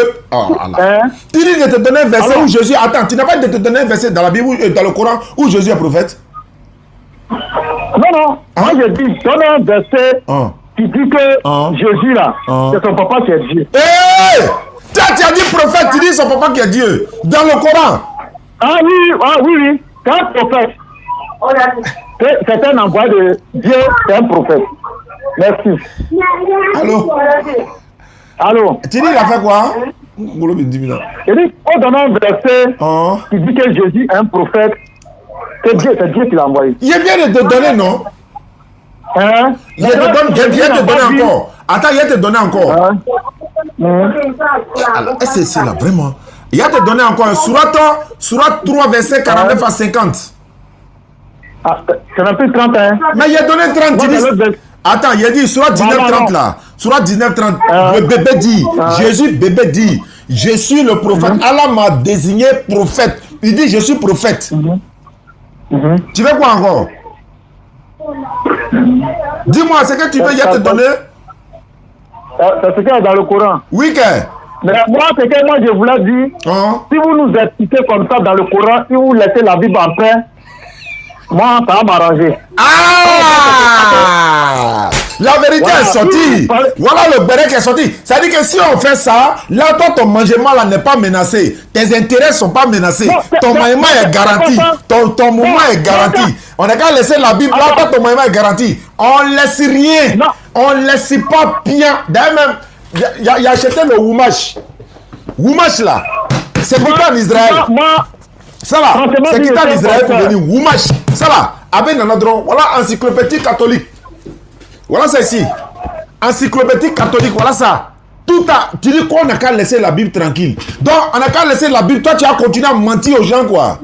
Tu dis de te donner un verset où Jésus. Attends, tu n'as pas de te donner un verset dans la Bible, dans le Coran, où Jésus est prophète? Non. Moi, je dis, donne un verset qui dit que Jésus, là, c'est son papa qui est Dieu. Hé! Tu as dit prophète, tu dis son papa qui est Dieu. Dans le Coran. Ah oui. C'est un prophète. C'est un envoyé de Dieu, c'est un prophète. Merci. Allô? Tu dis, il a fait quoi? Il dit, on donne un verset qui dit que Jésus est un prophète. C'est Dieu qui l'a envoyé. Il vient de te donner, non? Il vient de te donner encore. Attends, il vient de te donner encore. Alors, est-ce que c'est là, vraiment? Il vient de te donner encore un Surat 3, verset 49 à 50. C'est un peu 30, hein? Mais il a donné 30. Attends, il a dit Surat 19-30 là. Surat 19-30. Le bébé dit, Jésus, bébé dit, je suis le prophète. Allah m'a désigné prophète. Il dit, je suis prophète. Tu veux quoi encore? Dis-moi, c'est que tu veux, il a te donné? C'est ce qu'il y a dans le Coran. Oui, que? Mais moi, c'est que moi, je voulais dire, si vous nous expliquez comme ça dans le Coran, si vous laissez la Bible en paix, moi, ça va m'arranger. La vérité est sortie. Voilà le béret qui est sorti. Ça veut dire que si on fait ça, là, toi, ton mangement là n'est pas menacé. Tes intérêts ne sont pas menacés. Ton mouvement est garanti. Ton mouvement est garanti. On n'a qu'à laisser la Bible là, toi, ton mouvement est garanti. On ne laisse rien. On ne laisse pas bien. D'ailleurs, même, il a acheté le Wumash. Wumash là, c'est pour en Israël. Ça là, c'est qui en Israël pour venir Wumash. Ça là, avec Nanadron, voilà encyclopédie catholique. Voilà ça ici. Encyclopédie catholique, voilà ça. Tout a. Tu dis qu'on n'a qu'à laisser la Bible tranquille. Donc, on n'a qu'à laisser la Bible. Toi, tu as continué à mentir aux gens, quoi.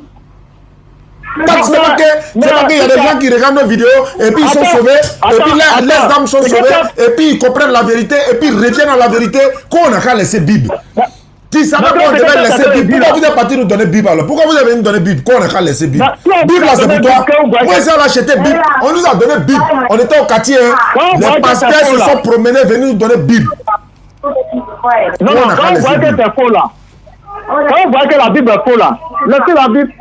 C'est pas qu'il y a des gens qui regardent nos vidéos et puis ils sont sauvés. Et puis les âmes sont sauvées. Et puis ils comprennent la vérité. Et puis ils reviennent à la vérité. Qu'on n'a qu'à laisser Bible. Tu savais qu'on devait laisser Bible. Pourquoi vous êtes parti nous donner Bible alors? Pourquoi vous avez nous donné Bible? Qu'on n'a qu'à laisser Bible. Bible là c'est pour toi. Moi ici on a acheté Bible. On nous a donné Bible. On était au quartier. Les pasteurs se sont promenés, venus nous donner Bible. Non, quand on voit que c'est faux là. Quand on voit que la Bible est faux là. Laissez la Bible.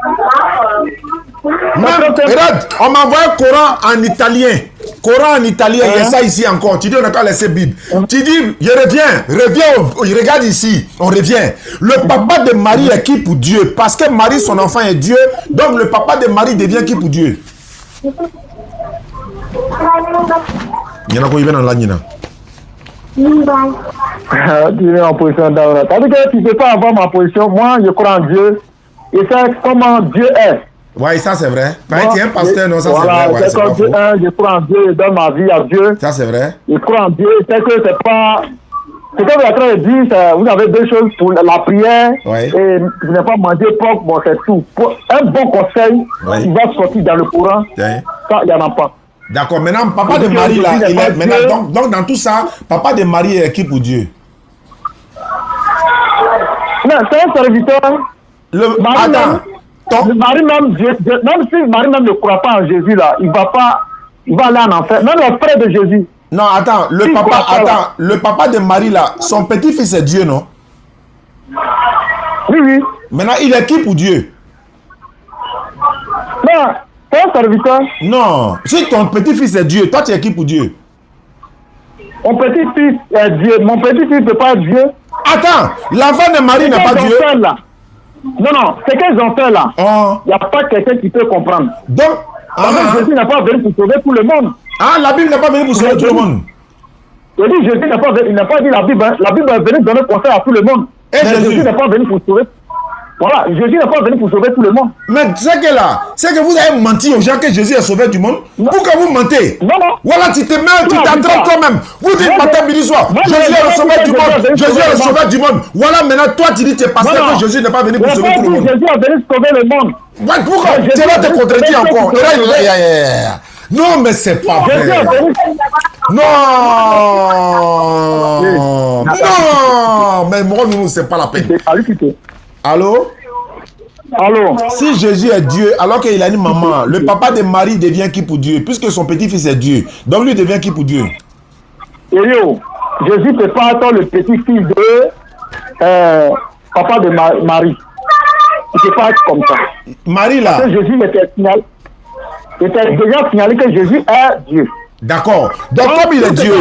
Regarde, on m'a envoyé un Coran en italien. Coran en italien, il y a ça ici encore. Tu dis on n'a qu'à laisser Bible. Tu dis, regarde ici, on revient. Le papa de Marie est qui pour Dieu? Parce que Marie, son enfant est Dieu. Donc le papa de Marie devient qui pour Dieu? Il y en a qui viennent dans l'Agnina. Tu es en position d'Aura. C'est-à-dire que tu ne peux pas avoir ma position. Moi, je crois en Dieu. Et c'est comment Dieu est. Oui, ça c'est vrai. Quand tu es un pasteur, non, ça voilà, c'est vrai. C'est comme Dieu est, je crois en Dieu, je donne ma vie à Dieu. Ça c'est vrai. Je crois en Dieu. C'est que c'est pas. Ce que vous êtes en train de dire, vous avez deux choses pour la prière et vous n'avez pas mangé porc, bon, c'est tout. Pour un bon conseil qui va sortir dans le courant, ça, il n'y en a pas. D'accord, maintenant, papa de Marie, là, il est, maintenant, donc, dans tout ça, papa de Marie est qui pour Dieu? Non, c'est un serviteur. Marie même, même si Marie même ne croit pas en Jésus, là, il va aller en enfer. Même le frère de Jésus. Non, attends, le papa de Marie, là, son petit-fils est Dieu, non? Oui, oui. Maintenant, il est qui pour Dieu? Non, c'est un serviteur. Non, si ton petit-fils est Dieu, toi, tu es qui pour Dieu? Mon petit-fils est Dieu. Mon petit-fils ne peut pas être Dieu. Attends, l'enfant de Marie n'est pas Dieu. Là. Non, c'est qu'ils ont fait là. Il n'y a pas quelqu'un qui peut comprendre. Donc, Jésus n'a pas venu pour sauver tout le monde. Ah, la Bible n'est pas venue pour sauver tout le monde. Je dis, Jésus n'a pas venu, il n'a pas dit la Bible. Hein. La Bible est venue donner conseil à tout le monde. Et Jésus n'est pas venu pour sauver. Voilà, Jésus n'est pas venu pour sauver tout le monde. Mais c'est que là, c'est que vous avez menti aux gens que Jésus est sauvé du monde. Pourquoi vous mentez? Non. Voilà, tu te mets, tu t'entraînes toi-même. Vous dites matin, midi, soir. Jésus est le sauveur du monde. Jésus est le sauveur du monde. Voilà, maintenant, toi, tu dis que tu es pasteur que Jésus n'est pas venu pour sauver tout le monde. Jésus est venu sauver le monde. Pourquoi? Tu vas te contredire encore. Non, mais c'est pas vrai. Non. Non. Mais moi, nous, c'est pas la peine. Allô? Allô? Si Jésus est Dieu, alors qu'il a une maman, le papa de Marie devient qui pour Dieu? Puisque son petit-fils est Dieu. Donc lui devient qui pour Dieu? Jésus ne peut pas être le petit-fils de papa de Marie. Il ne peut pas être comme ça. Marie là. Parce que Jésus était déjà signalé que Jésus est Dieu. D'accord. Donc, comme il est Dieu,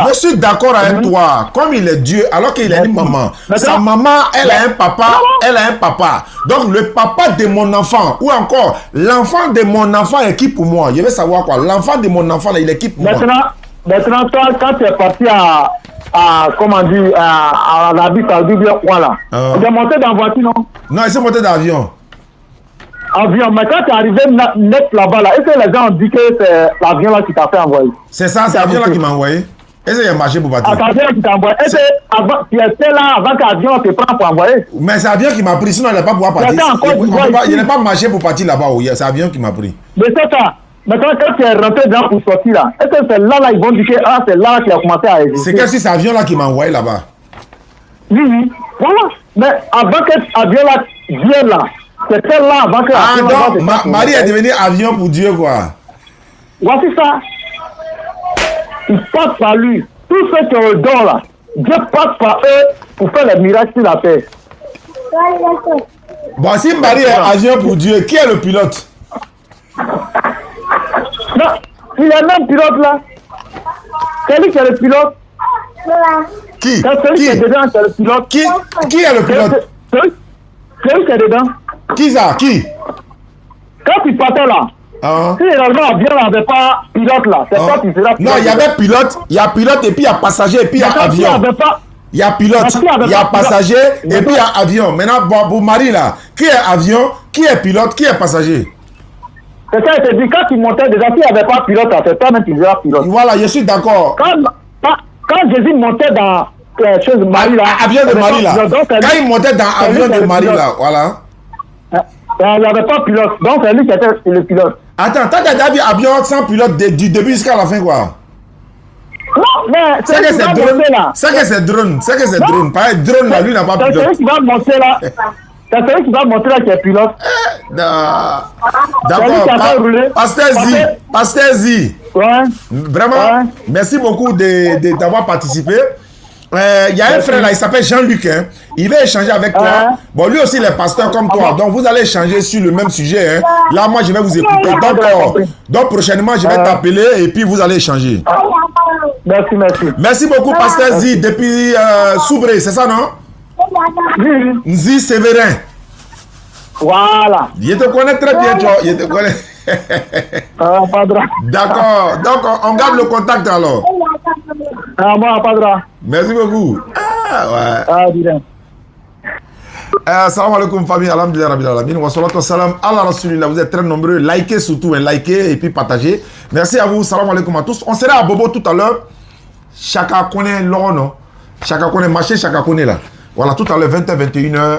je suis d'accord avec toi. Comme il est Dieu, alors qu'il a une maman. Sa maman, elle a un papa, elle a un papa. Donc, le papa de mon enfant, ou encore, l'enfant de mon enfant est qui pour moi? Je veux savoir quoi. L'enfant de mon enfant, là, il est qui pour moi? Maintenant, toi, quand tu es parti à comment dire, à la Bible, voilà. Tu es monté dans la voiture, non? Non, il s'est monté dans l'avion. Avion, mais quand tu es arrivé net là-bas, là, est-ce que les gens ont dit que c'est l'avion là qui t'a fait envoyer? C'est ça, c'est l'avion là qui m'a envoyé. Est-ce qu'il a marché pour partir? C'est l'avion qui t'a envoyé. Est-ce que tu étais là avant que l'avion te prenne pour envoyer? Mais c'est l'avion qui m'a pris, sinon il n'a pas pouvoir partir. Il n'a pas marché pour partir là-bas. C'est l'avion qui m'a pris. Mais c'est ça. Maintenant, quand tu es rentré dedans pour sortir là, est-ce que c'est là ils vont dire que c'est là qu'il a commencé à exister? C'est que si c'est l'avion là qui m'a envoyé là-bas. Oui. Voilà. Mais avant que l'avion là vienne là, c'était là avant que donc, Marie est devenue avion pour Dieu, quoi. Voici ça. Il passe par lui. Tous ceux qui ont le don là, Dieu passe par eux pour faire les miracles sur la terre. Bon, si Marie est avion pour Dieu, qui est le pilote? Non, il est même pilote là. C'est lui qui est le pilote. Qui? Qui est dedans, c'est le pilote. Qui est le pilote? C'est lui qui est dedans. Qui ça? Qui? Quand tu partais là, si réellement l'avion n'avait pas pilote là, c'est pas qui sera pilote. Non, il y avait pilote, il y a pilote et puis il y a passager et puis il y a avion. Il y a pilote, il y a passager et puis il y a avion. Maintenant, bon, pour Marie là, qui est avion, qui est pilote, qui est passager? C'est ça, il te dit, quand tu montais déjà, s'il n'y avait pas pilote, c'est toi-même qui seras pilote. Voilà, je suis d'accord. Quand Jésus montait dans chose de Marie là, avion de Marie là, quand il montait dans avion de Marie là, voilà. Il n'y avait pas pilote, donc c'est lui qui était le pilote. Attends, t'as déjà vu avion sans pilote du début jusqu'à la fin quoi? Non, mais c'est que c'est drone là. C'est que c'est drone, c'est que c'est drone. Pareil, drone là, lui n'a pas pilote. C'est celui qui va monter là. C'est celui qui va monter là qui est pilote. D'accord. Pasteur Zi. Ouais. Vraiment, merci beaucoup d'avoir participé. Il y a un frère là, il s'appelle Jean-Luc. Hein. Il va échanger avec toi. Bon, lui aussi, il est pasteur comme toi. Donc, vous allez échanger sur le même sujet. Hein. Là, moi, je vais vous écouter. Donc prochainement, je vais t'appeler et puis vous allez échanger. Merci. Merci beaucoup, pasteur Zi, depuis Soubré, c'est ça, non? Nzi Sévérin. Voilà. Je te connais très bien, toi. Je te connais. D'accord. Donc, on garde le contact alors. Merci beaucoup. Salam alaikum famille, alhamdulillah rabbil alamin wa salatu wassalam ala rasulillah. Vous êtes très nombreux, likez surtout, likez et puis partagez. Merci à vous, salam alaikum à tous. On sera à Bobo tout à l'heure. Chacun connaît l'on, chacun connaît marché, chacun connaît là. Voilà, tout à l'heure 20h 21h,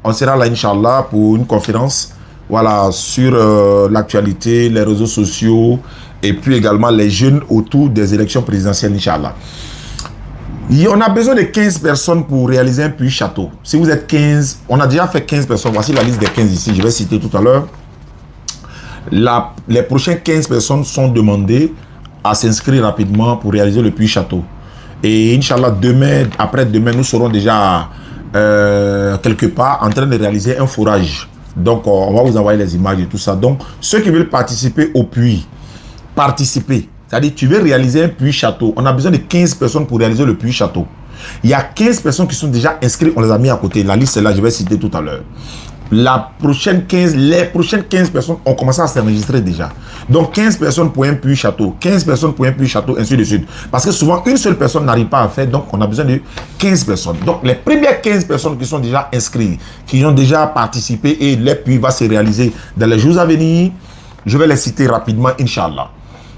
on sera là inchallah pour une conférence. Voilà, sur l'actualité, les réseaux sociaux et puis également les jeunes autour des élections présidentielles, Inch'Allah. On a besoin de 15 personnes pour réaliser un puits château. Si vous êtes 15, on a déjà fait 15 personnes. Voici la liste des 15 ici, je vais citer tout à l'heure. Les prochaines 15 personnes sont demandées à s'inscrire rapidement pour réaliser le puits château. Et Inch'Allah, demain, après-demain, nous serons déjà quelque part en train de réaliser un forage. Donc, on va vous envoyer les images et tout ça. Donc, ceux qui veulent participer au puits, participer. C'est-à-dire, tu veux réaliser un puits château. On a besoin de 15 personnes pour réaliser le puits château. Il y a 15 personnes qui sont déjà inscrites. On les a mis à côté. La liste est là, je vais citer tout à l'heure. Les prochaines 15 personnes ont commencé à s'enregistrer déjà. Donc, 15 personnes pour un puits château. 15 personnes pour un puits château, ainsi de suite. Parce que souvent, une seule personne n'arrive pas à faire. Donc, on a besoin de 15 personnes. Donc, les premières 15 personnes qui sont déjà inscrites, qui ont déjà participé et le puits va se réaliser dans les jours à venir, je vais les citer rapidement, Inch'Allah.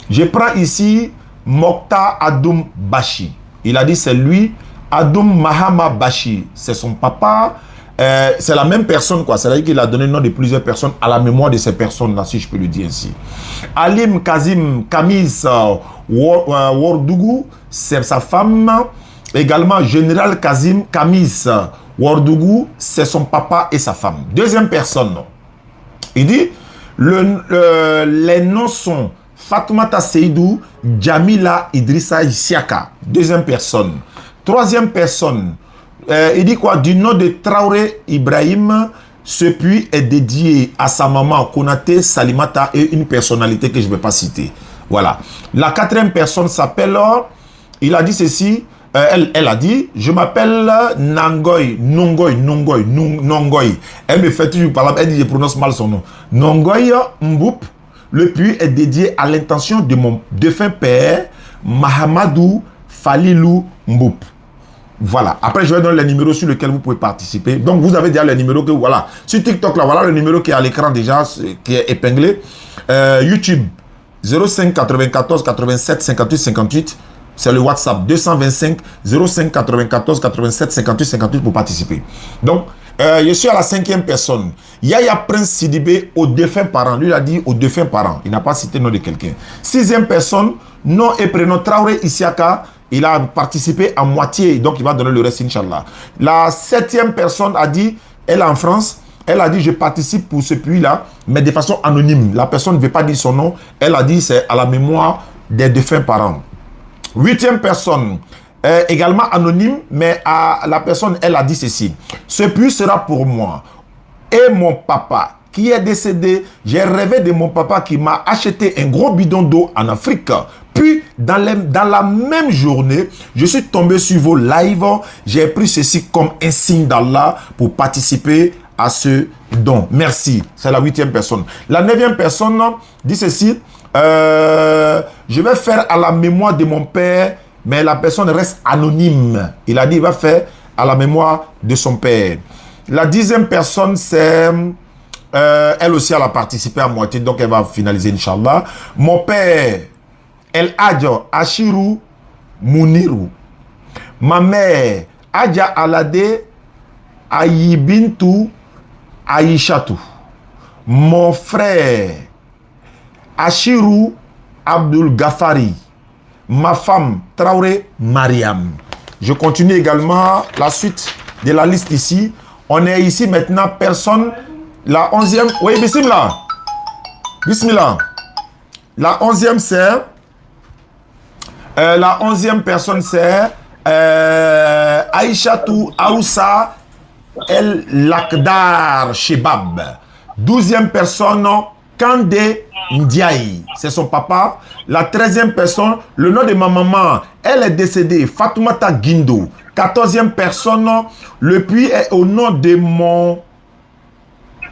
Je prends ici Mokhtar Adoum Bashi. Il a dit c'est lui, Adoum Mahama Bashi. C'est son papa. C'est la même personne, quoi. C'est-à-dire qu'il a donné le nom de plusieurs personnes à la mémoire de ces personnes-là, si je peux le dire ainsi. Alim Kazim Kamis Wordougou, c'est sa femme. Également, Général Kazim Kamis Ouardougou, c'est son papa et sa femme. Deuxième personne, il dit, les noms sont Fatoumata Seydou, Jamila Idrissa Isiaka. Deuxième personne. Troisième personne, il dit quoi? Du nom de Traoré Ibrahim, ce puits est dédié à sa maman Konaté Salimata et une personnalité que je ne vais pas citer. Voilà. La quatrième personne s'appelle, il a dit ceci, elle a dit, je m'appelle Nongoy. Elle me fait toujours parler, elle dit, je prononce mal son nom. Nongoy Mboup. Le puits est dédié à l'intention de mon défunt père, Mahamadou Falilou Mboup. Voilà. Après, je vais donner les numéros sur lesquels vous pouvez participer. Donc, vous avez déjà les numéros que, voilà. Sur TikTok, là, voilà le numéro qui est à l'écran déjà, qui est épinglé. YouTube, 05 94 87 58 58. C'est le WhatsApp, 225 05 94 87 58 58 pour participer. Donc, je suis à la cinquième personne. Yaya Prince Sidibé aux défunts parents. Lui, il a dit aux défunts parents. Il n'a pas cité le nom de quelqu'un. Sixième personne, nom et prénom Traoré Isiaka. Il a participé à moitié. Donc, il va donner le reste, Inch'Allah. La septième personne a dit, elle est en France. Elle a dit, je participe pour ce puits-là, mais de façon anonyme. La personne ne veut pas dire son nom. Elle a dit, c'est à la mémoire des défunts parents. Huitième personne, également anonyme, mais la personne, elle a dit ceci. Ce puits sera pour moi et mon papa qui est décédé. J'ai rêvé de mon papa qui m'a acheté un gros bidon d'eau en Afrique. Puis, dans la même journée, je suis tombé sur vos lives. J'ai pris ceci comme un signe d'Allah pour participer à ce don. Merci. C'est la huitième personne. La neuvième personne dit ceci. Je vais faire à la mémoire de mon père, mais la personne reste anonyme. Il a dit, il va faire à la mémoire de son père. La dixième personne, c'est... elle aussi, elle a participé à moitié, donc elle va finaliser, Inch'Allah. Mon père, El Adjo Ashirou Mounirou. Ma mère, Adja Alade Ayibintou Aïchatou. Mon frère, Ashirou Abdul Ghaffari. Ma femme, Traoré Mariam. Je continue également la suite de la liste ici. On est ici maintenant, personne. La 11e. Oui, bismillah. Bismillah. La 11e, c'est. La 11e personne, c'est. Aïchatou Aoussa El Lakdar Shebab. 12e personne, Kandé Ndiaye, c'est son papa. La 13e personne, le nom de ma maman, elle est décédée, Fatoumata Guindo. 14e personne, le puits est au nom de mon...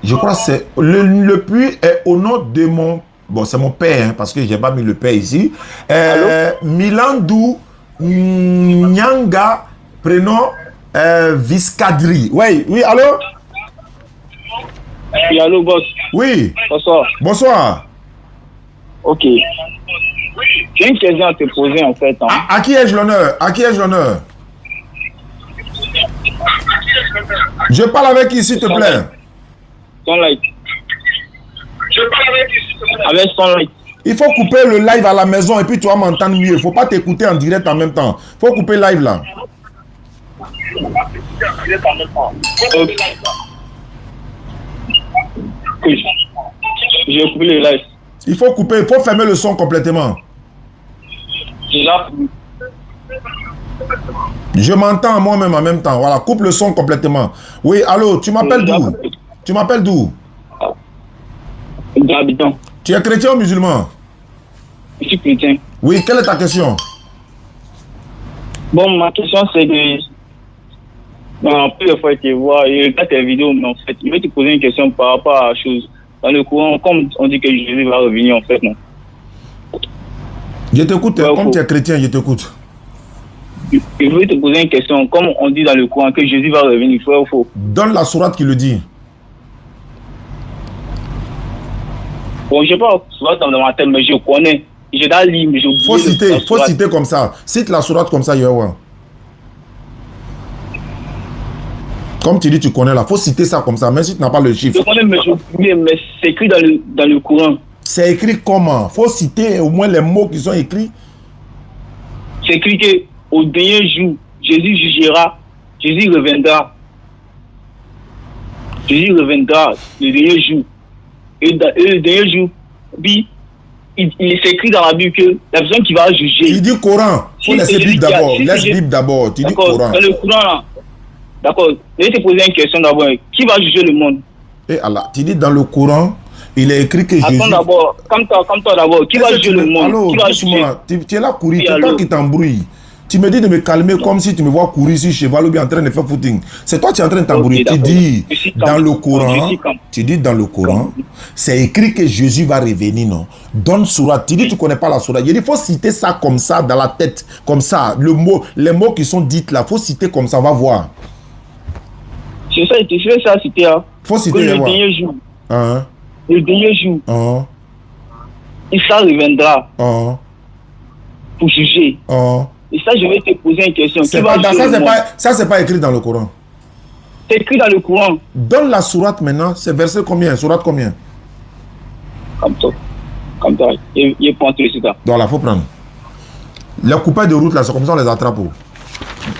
Je crois que c'est... Le puits est au nom de mon... Bon, c'est mon père, hein, parce que je n'ai pas mis le père ici. Milandou Nyanga, prénom Viscadri. Oui, allô? Oui, allô, boss. Oui. Bonsoir. Bonsoir. Ok. J'ai une question à te poser, en fait. Hein. À qui ai-je l'honneur? À qui ai-je l'honneur? Je parle avec qui, s'il te plaît? Sunlight. Je parle avec qui, s'il te plaît? Avec Sunlight. Il faut couper le live à la maison et puis tu vas m'entendre mieux. Il ne faut pas t'écouter en direct en même temps. Il faut couper le live là. Okay. Oui. J'ai coupé le live. Il faut couper, il faut fermer le son complètement. Je m'entends moi-même en même temps. Voilà, coupe le son complètement. Oui, allô, tu m'appelles d'où? Tu m'appelles d'où? D'Abidjan. Tu es chrétien ou musulman? Je suis chrétien. Oui, quelle est ta question? Bon, ma question c'est de... Bon, plusieurs fois, tu vois, et regarde tes vidéos, mais en fait, je vais te poser une question par rapport à la chose. Dans le courant, comme on dit que Jésus va revenir, en fait, non? Je t'écoute, comme tu es chrétien, je t'écoute. Je vais te poser une question. Comme on dit dans le courant que Jésus va revenir, vrai ou faux? Donne la sourate qui le dit. Bon, je ne sais pas, sourate dans ma tête, mais je connais. Je dois lire, mais je faut citer comme ça. Cite la sourate comme ça, Yahweh. Comme tu dis, tu connais là. Faut citer ça comme ça, même si tu n'as pas le chiffre. Je connais, mais c'est écrit dans le courant. C'est écrit comment? Faut citer au moins les mots qui sont écrits. C'est écrit qu'au dernier jour, Jésus jugera, Jésus reviendra. Jésus reviendra le dernier jour. Et le dernier jour, puis, il s'écrit dans la Bible que la personne qui va juger. Il dit Coran. Il faut laisser Bible d'abord. Laisse Bible d'abord. Tu dis Coran. Dans le Coran, là. D'accord. Je vais te poser une question d'abord. Qui va juger le monde? Et Allah, tu dis dans le Coran, il est écrit que Jésus... Attends d'abord. Comme toi d'abord. Qui va juger le monde? Allô, qui va juger? Tu es là courir. C'est toi qui t'embrouilles. Tu me dis de me calmer comme si tu me vois courir sur cheval ou bien en train de faire footing. C'est toi qui es en train de t'embrouiller. Tu dis dans le Coran, c'est écrit que Jésus va revenir, non? Donne sourate. Tu dis tu connais pas la sourate. Il faut citer ça comme ça dans la tête, comme ça. Les mots qui sont dits là, faut citer comme ça. On va voir. C'est ça, tu fais ça citer. Faut citer le dernier jour. Le dernier jour. Isa reviendra pour juger. Et ça, je vais te poser une question. Ça, c'est pas écrit dans le Coran. C'est écrit dans le Coran. Donne la sourate maintenant. C'est verset combien? Sourate combien? Comme ça. Il prend tout ici. Donc là, il faut prendre. Les coupés de route, là, c'est comme ça on les attrape.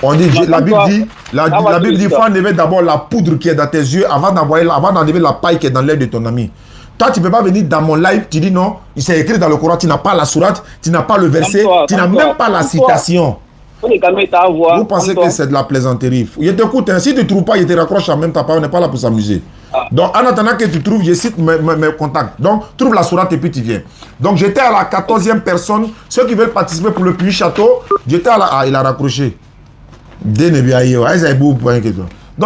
On dit, la Bible dit, la Bible dit, faut enlever d'abord la poudre qui est dans tes yeux avant d'enlever la paille qui est dans l'air de ton ami. Toi, tu ne peux pas venir dans mon live, tu dis non, il s'est écrit dans le Coran, tu n'as pas la sourate, tu n'as pas le verset, tu n'as même pas la citation. Vous pensez que c'est de la plaisanterie. Je t'écoute, hein, si tu ne trouves pas, je te raccroche en même temps, on n'est pas là pour s'amuser. Donc, en attendant que tu trouves, je cite mes contacts. Donc, trouve la sourate et puis tu viens. Donc, j'étais à la 14e personne. Ceux qui veulent participer pour le Puy Château, j'étais à la... Ah, il a raccroché. Donc,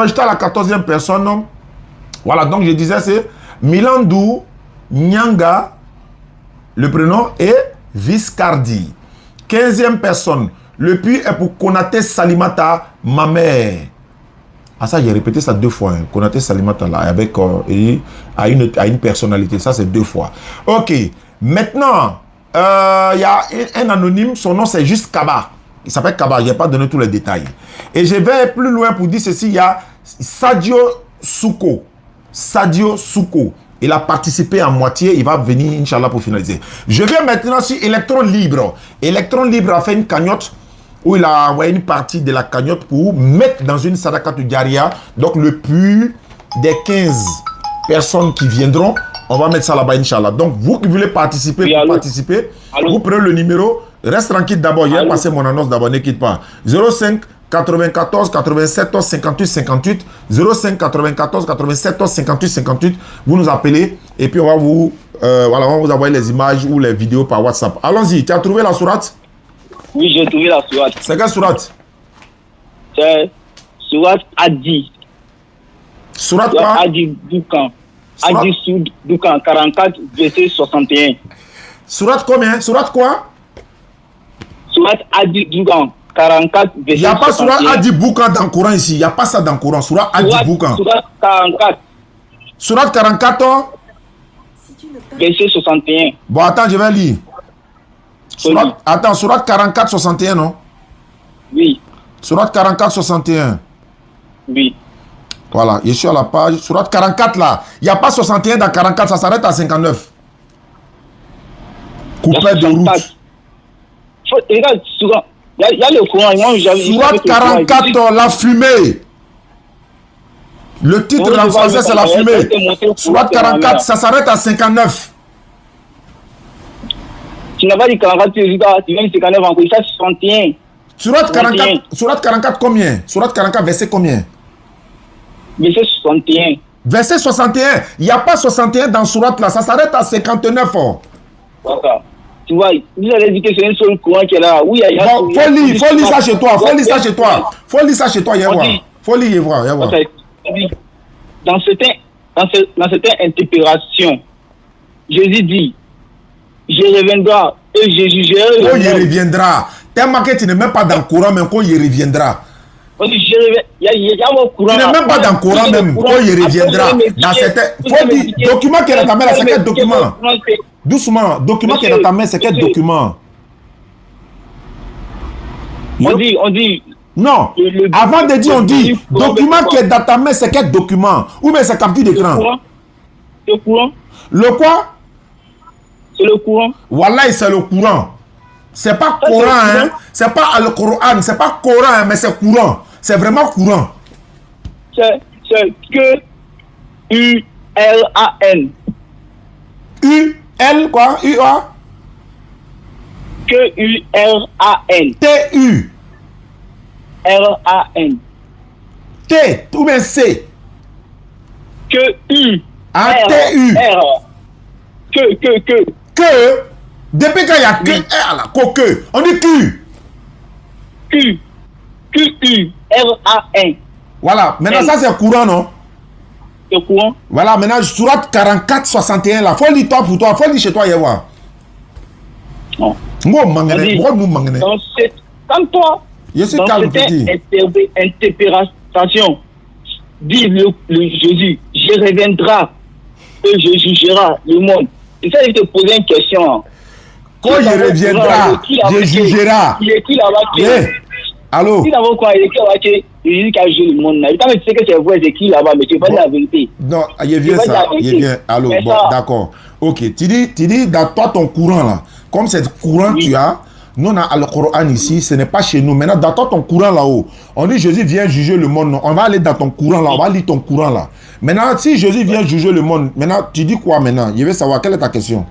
j'étais à la 14e personne. Voilà, donc je disais, c'est Milandou, Nyanga, le prénom, et Viscardi. 15e personne. Le puits est pour Konaté Salimata, ma mère. Ah ça, j'ai répété ça 2 fois. Hein. Konaté Salimata, là, avec à une personnalité. Ça, c'est 2 fois. Ok. Maintenant, il y a un anonyme. Son nom, c'est juste Kaba. Il s'appelle Kaba. Je n'ai pas donné tous les détails. Et je vais plus loin pour dire ceci. Il y a Sadio Souko. Sadio Souko. Il a participé en moitié. Il va venir, Inch'Allah, pour finaliser. Je vais maintenant sur Electron Libre. Electron Libre a fait une cagnotte où il a envoyé une partie de la cagnotte pour mettre dans une Sadaka Jaria. Donc, le plus des 15 personnes qui viendront, on va mettre ça là-bas, Inch'Allah. Donc, vous qui voulez participer, oui, participer, vous prenez le numéro. Reste tranquille d'abord. Je vais passer mon annonce d'abord. Ne quitte pas. 05 94 87 58 58 05 94 87 58 58. Vous nous appelez et puis on va vous envoyer les images ou les vidéos par WhatsApp. Allons-y. Tu as trouvé la sourate? Oui, j'ai trouvé la sourate. C'est quelle sourate? C'est sourate Adi. Sourate quoi? Adi Doukan. Adi Doukan 44 verset 61. Sourate combien? Sourate quoi? Sourate Adi Doukan 44 verset 61. Il n'y a pas sourate Adi Boukan dans le Coran ici. Il n'y a pas ça dans le Coran. Sourate Adi Boukan. Sourate 44. Sourate 44 verset 61. Bon, attends, je vais lire. Sourate 44, 61, non? Oui. Sourate 44, 61. Oui. Voilà, je suis à la page. Sourate 44, là. Il n'y a pas 61 dans 44, ça s'arrête à 59. Coupé de route. Regarde, il y a le Coran. Sourate 44, la fumée. Le titre en français, c'est la fumée. Sourate 44, ça s'arrête à 59. Tu n'as pas dit 44, tu viens de 59 encore, ça 61. Sourate 44 combien? Sourate 44, verset combien? Verset 61. Verset 61. Il n'y a pas 61 dans Sourate là, ça s'arrête à 59. Oh. D'accord. Tu vois, vous allez dire que c'est un seul courant qui est là. Oui, il y a bon, faut lire ça chez toi. Faut lire ça chez toi. Faut lire ça chez toi, faut lire et voir. Dans certaines interprétations, Jésus dit, je reviendrai et je jugerai. Quand il reviendra. Tellement que tu n'es même pas dans le courant, mais quand il reviendra. Il y a mon courant. Tu n'es même pas dans le courant, même quand il reviendra. Dans certains. Faut dire, document qui est dans ta main, c'est quel document? Doucement, document qui est dans ta main, c'est quel document? On dit. Non, avant de dire, on dit, document qui est dans ta main, c'est quel document? Ou bien c'est capture d'écran? Le courant. Le quoi? C'est le courant. Wallah, c'est le courant. C'est pas Coran, hein? C'est pas Al-Coran, c'est pas Coran, mais c'est courant. C'est vraiment courant. C'est que Q-U-R-A-N. U-L quoi? U-A? Q-U-R-A-N. T-U. R-A-N. T ou bien C? Q-U. Ah, T-U. R. Que. Que. Depuis quand il y a que R là, que. On dit Q. Q-U-R-A-N. Voilà, maintenant ça c'est courant, non? C'est courant. Voilà, maintenant sourate 44-61 là. Faut lire toi pour toi, faut lire chez toi hier voir. Non. Moi, mangane. Dans cette, comme toi, Je suis dans calme, cette petit. interprétation, dit le Jésus, je reviendrai et je jugerai le monde. Et ça, je te poser une question. Quand je reviendrai, je jugerai. Il est qui là-bas qui allô? Qui là-bas quoi? Il est qui là-bas qui Jésus qui a jugé le monde. Tu sais que c'est vrai, c'est qui là-bas, mais tu vas dire la vérité. Non, il vient ça. Il vient. Allô, bon, d'accord. Ok, tu dis, dans toi, ton courant là, comme c'est courant tu as, nous on a le Coran ici, ce n'est pas chez nous. Maintenant, dans toi, ton courant là-haut, on dit Jésus vient juger le monde. Non, on va aller dans ton courant là, on va lire ton courant là. Maintenant, si Jésus vient juger le monde, maintenant, tu dis quoi maintenant? Je veux savoir, quelle est ta question?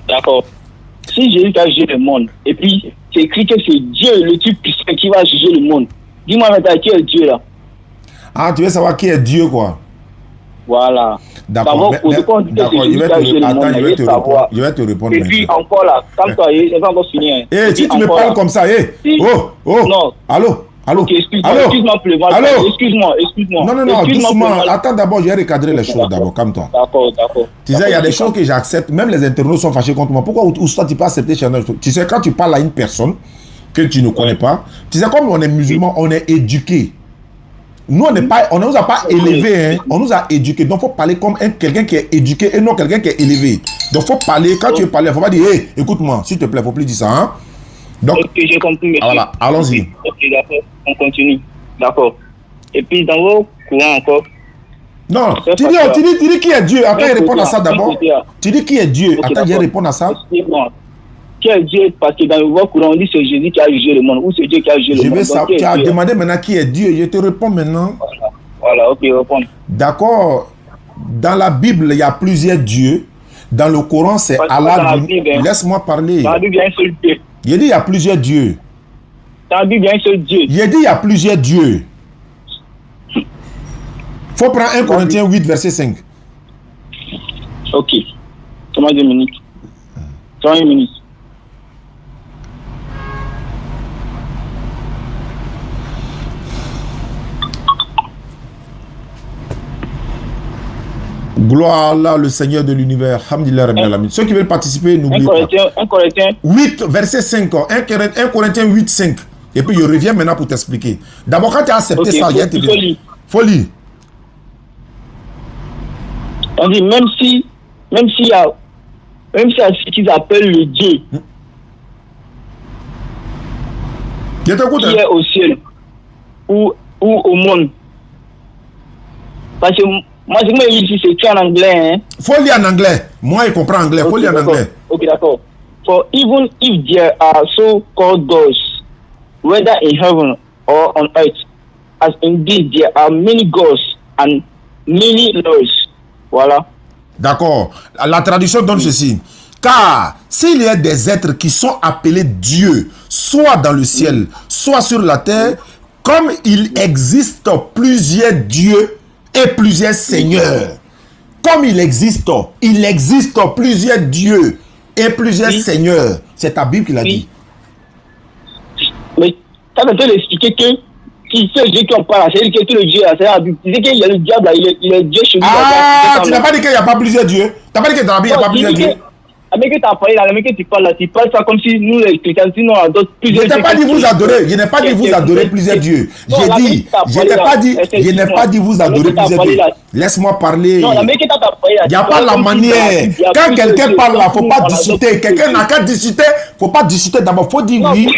D'accord. Si Jésus va juger le monde, et puis c'est écrit que c'est Dieu, le Dieu puissant qui va juger le monde. Dis-moi maintenant, qui est Dieu là? Ah, tu veux savoir qui est Dieu quoi? Voilà. D'accord, d'accord, je vais te répondre. Et puis encore là, comme toi, c'est pas encore fini. Eh, si tu me parles comme ça, non. Allô? Ok, excuse-moi, excuse-moi. Non, doucement. Attends d'abord, je vais recadrer les choses d'abord, calme-toi. D'accord. Tu sais, il y a des choses que j'accepte, même les internautes sont fâchés contre moi. Pourquoi ou toi, tu peux accepter chez nous? Tu sais, quand tu parles à une personne que tu ne connais pas, tu sais, comme on est musulman, on est éduqué. Nous, on ne nous a pas élevés, hein. On nous a éduqués. Donc, il faut parler comme quelqu'un qui est éduqué et non quelqu'un qui est élevé. Donc, il faut parler, quand tu veux parler, il ne faut pas dire, hey, écoute-moi, s'il te plaît, il ne faut plus dire ça. Hein? Donc, ok, j'ai compris, monsieur. Voilà, allons-y. Ok, d'accord, on continue. D'accord. Et puis, dans vos courants encore. Non, tu dis qui est Dieu. Attends, je réponds à ça d'abord. Tu dis qui est Dieu. Okay, attends, je réponds à ça. Qui est Dieu? Parce que dans vos courants, on dit que c'est Jésus qui a jugé le monde. Ou c'est Dieu qui a jugé le monde. Je vais savoir. Tu as demandé maintenant qui est Dieu. Je te réponds maintenant. Voilà, ok, réponds. D'accord. Dans la Bible, il y a plusieurs dieux. Dans le Coran, c'est Allah. Laisse-moi parler. Dans la Bible, il y a un seul Dieu. Il dit il y a plusieurs dieux. Dans la Bible, il y a un seul Dieu. Il dit il y a plusieurs dieux. Faut prendre 1 Corinthiens 8, verset 5. Ok. Comment 2 minutes? 1 minute. Gloire à Allah, le Seigneur de l'univers. Alhamdulillah Rabbil Alamin. Ceux qui veulent participer, n'oubliez pas. 1 Corinthiens 8, verset 5. 1 Corinthiens 8, 5. Et puis je reviens maintenant pour t'expliquer. D'abord, quand tu as accepté ça, il faut lire. On dit même si ce qu'ils appellent le Dieu qui est au ciel ou au monde. Parce que moi, je me dis c'est écrit en anglais. Hein. Faut lire en anglais. Moi, je comprends anglais. Faut lire en anglais. Ok, d'accord. For even if there are so-called gods, whether in heaven or on earth, as indeed there are many gods and many lords. Voilà. D'accord. La traduction donne ceci. Car s'il y a des êtres qui sont appelés Dieu, soit dans le ciel, soit sur la terre, comme il existe plusieurs dieux et plusieurs seigneurs. Comme il existe plusieurs dieux et plusieurs seigneurs. C'est ta Bible qui l'a dit. Mais ça veut expliquer que qui ce Dieu qu'on parle, c'est que tout le Dieu, c'est la Bible. Tu dis qu'il y a le diable, il est Dieu chez lui. Ah, tu n'as pas dit qu'il n'y a pas plusieurs dieux. Tu n'as pas dit que dans la Bible, il n'y a pas plusieurs dieux. Mais que tu as parlé là, mais que tu parles là, tu parles ça comme si nous les chrétiens, sinon on adore plusieurs dieux. Je n'ai pas dit vous adorer, je n'ai pas dit vous adorer plusieurs dieux. J'ai dit, je n'ai pas dit vous adorer plusieurs dieux. Laisse-moi parler. Il n'y a pas la manière. Quand quelqu'un parle là, il ne faut pas discuter. Quelqu'un n'a qu'à discuter, il ne faut pas discuter d'abord. Il faut dire oui.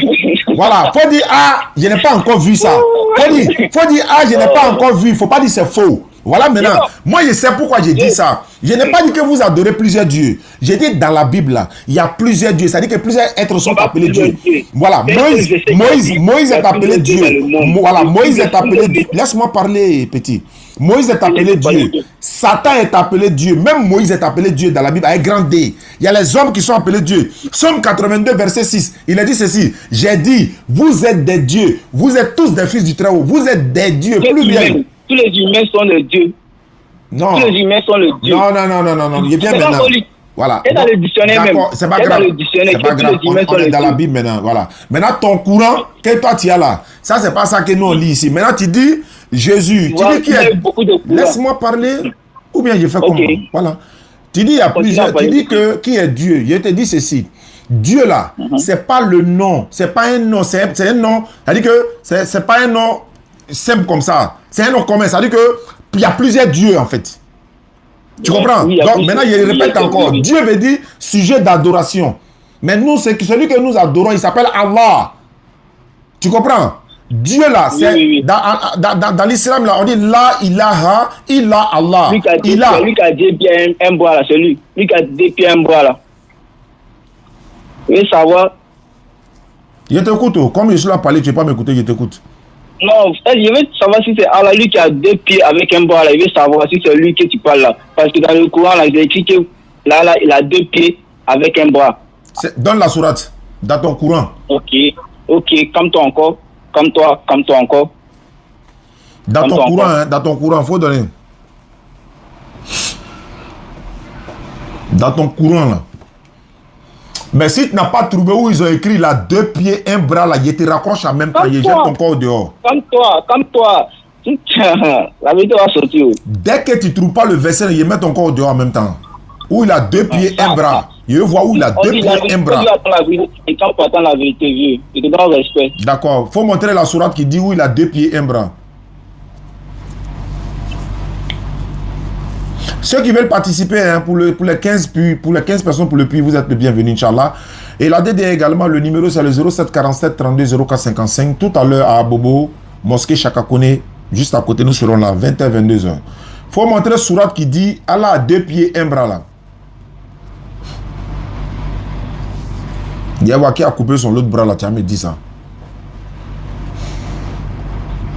Voilà, il faut dire ah, je n'ai pas encore vu ça. Il faut dire ah, je n'ai pas encore vu. Il ne faut pas dire c'est faux. Voilà maintenant. Moi, je sais pourquoi j'ai dit ça. Je n'ai pas dit que vous adorez plusieurs dieux. J'ai dit dans la Bible, là, il y a plusieurs dieux. C'est-à-dire que plusieurs êtres sont appelés Dieu. Voilà. Moïse est appelé Dieu. Voilà. Moïse est appelé Dieu. Laisse-moi parler, petit. Moïse est appelé Dieu. Satan est appelé Dieu. Même Moïse est appelé Dieu dans la Bible avec grand D. Il y a les hommes qui sont appelés Dieu. Somme 82, verset 6. Il a dit ceci. J'ai dit, vous êtes des dieux. Vous êtes tous des fils du Très-Haut. Vous êtes des dieux. Plus bien. Tous les humains sont les dieux. Non. Tous les humains sont les dieux. Non. Il vient maintenant. Voilà. Et dans le dictionnaire même. C'est pas grave. C'est pas grave. On est dans la Bible maintenant. Voilà. Maintenant, ton courant, que toi tu as là, ça, c'est pas ça que nous on lit ici. Maintenant, tu dis Jésus. Tu dis qui est. Laisse-moi parler. Ou bien je fais comment. Voilà. Tu dis il y a plusieurs. Tu dis que qui est Dieu. Je te dis ceci. Dieu là, c'est pas le nom. C'est pas un nom. C'est un nom. C'est-à-dire que c'est pas un nom simple comme ça. C'est un nom commun. C'est-à-dire que il y a plusieurs dieux en fait. Tu comprends? Donc maintenant, je répète encore. Dieu veut dire sujet d'adoration. Mais nous, c'est celui que nous adorons, il s'appelle Allah. Tu comprends? Dieu là, c'est dans l'islam là, on dit la ilaha illa Allah. Celui qui a dit bien un bois là, celui qui a dit bien un bois là. Vous voulez savoir? Je t'écoute. Comme je suis là à parler, tu ne peux pas m'écouter, je t'écoute. Non, je veux savoir si c'est Allah, lui qui a 2 pieds avec un bras là. Je veux savoir si c'est lui que tu parles là. Parce que dans le Coran là, j'ai écrit que là, il a 2 pieds avec un bras. Donne la sourate, dans ton Coran. Ok, calme-toi encore. Dans ton Coran, hein, dans ton Coran, il faut donner. Dans ton Coran là. Mais si tu n'as pas trouvé où ils ont écrit là, 2 pieds, un bras là, je te raccroche en même temps, je jette ton corps dehors. Comme toi. La vérité va sortir. Dès que tu ne trouves pas le verset, je mets ton corps dehors en même temps. Où il a 2 pieds, un bras. Je veux voir où il a 2 pieds, un bras. Et quand tu attends la vérité, vieux, je te donne respect. D'accord. Il faut montrer la sourate qui dit où il a 2 pieds, un bras. Ceux qui veulent participer hein, pour les 15 personnes pour le puits, vous êtes les bienvenus, Inch'Allah. Et la DD également, le numéro c'est le 07 47 32 04 55. Tout à l'heure à Abobo, mosquée Chakakone, juste à côté, nous serons là, 20h, 22h. Il faut montrer sourate qui dit Allah a 2 pieds, un bras là. Yawa qui a coupé son autre bras là, tu as me dit ça.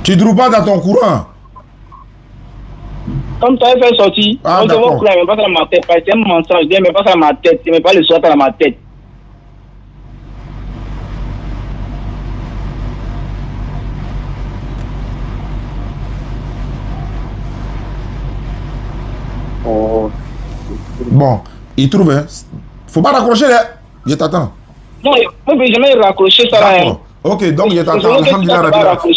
Tu ne trouves pas dans ton courant? Comme tu as fait sortir, ah, je vois que pas dans ma tête, c'est un mensonge, je ne pas ça dans ma tête, je ne pas le soir dans ma tête. Oh. Bon, il trouve, hein. Faut pas raccrocher, là. Je t'attends. Non, je ne vais jamais raccrocher ça là. Ok, donc je t'attends.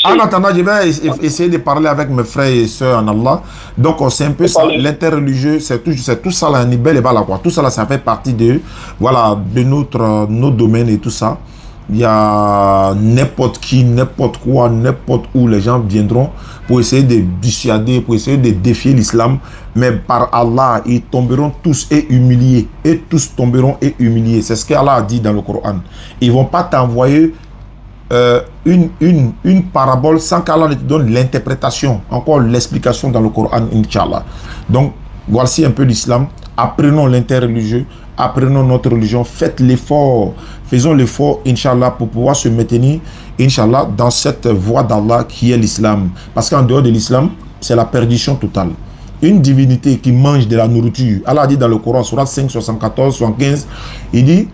En attendant, je vais essayer de parler avec mes frères et sœurs en Allah. Donc, c'est un peu ça, l'interreligieux, c'est tout ça là, Nibel et Bala, quoi. Tout ça là, ça fait partie de nos domaines et tout ça. Il y a n'importe qui, n'importe quoi, n'importe où les gens viendront pour essayer de dissuader, pour essayer de défier l'islam. Mais par Allah, ils tomberont tous et humiliés. Et tous tomberont et humiliés. C'est ce qu'Allah a dit dans le Coran. Ils ne vont pas t'envoyer une parabole sans qu'Allah ne te donne l'interprétation, encore l'explication dans le Coran, Inch'Allah. Donc, voici un peu l'islam. Apprenons l'interreligieux, apprenons notre religion, faites l'effort, faisons l'effort, Inch'Allah, pour pouvoir se maintenir, Inch'Allah, dans cette voie d'Allah qui est l'islam. Parce qu'en dehors de l'islam, c'est la perdition totale. Une divinité qui mange de la nourriture, Allah dit dans le Coran, Sourate 5, 74, 75, il dit,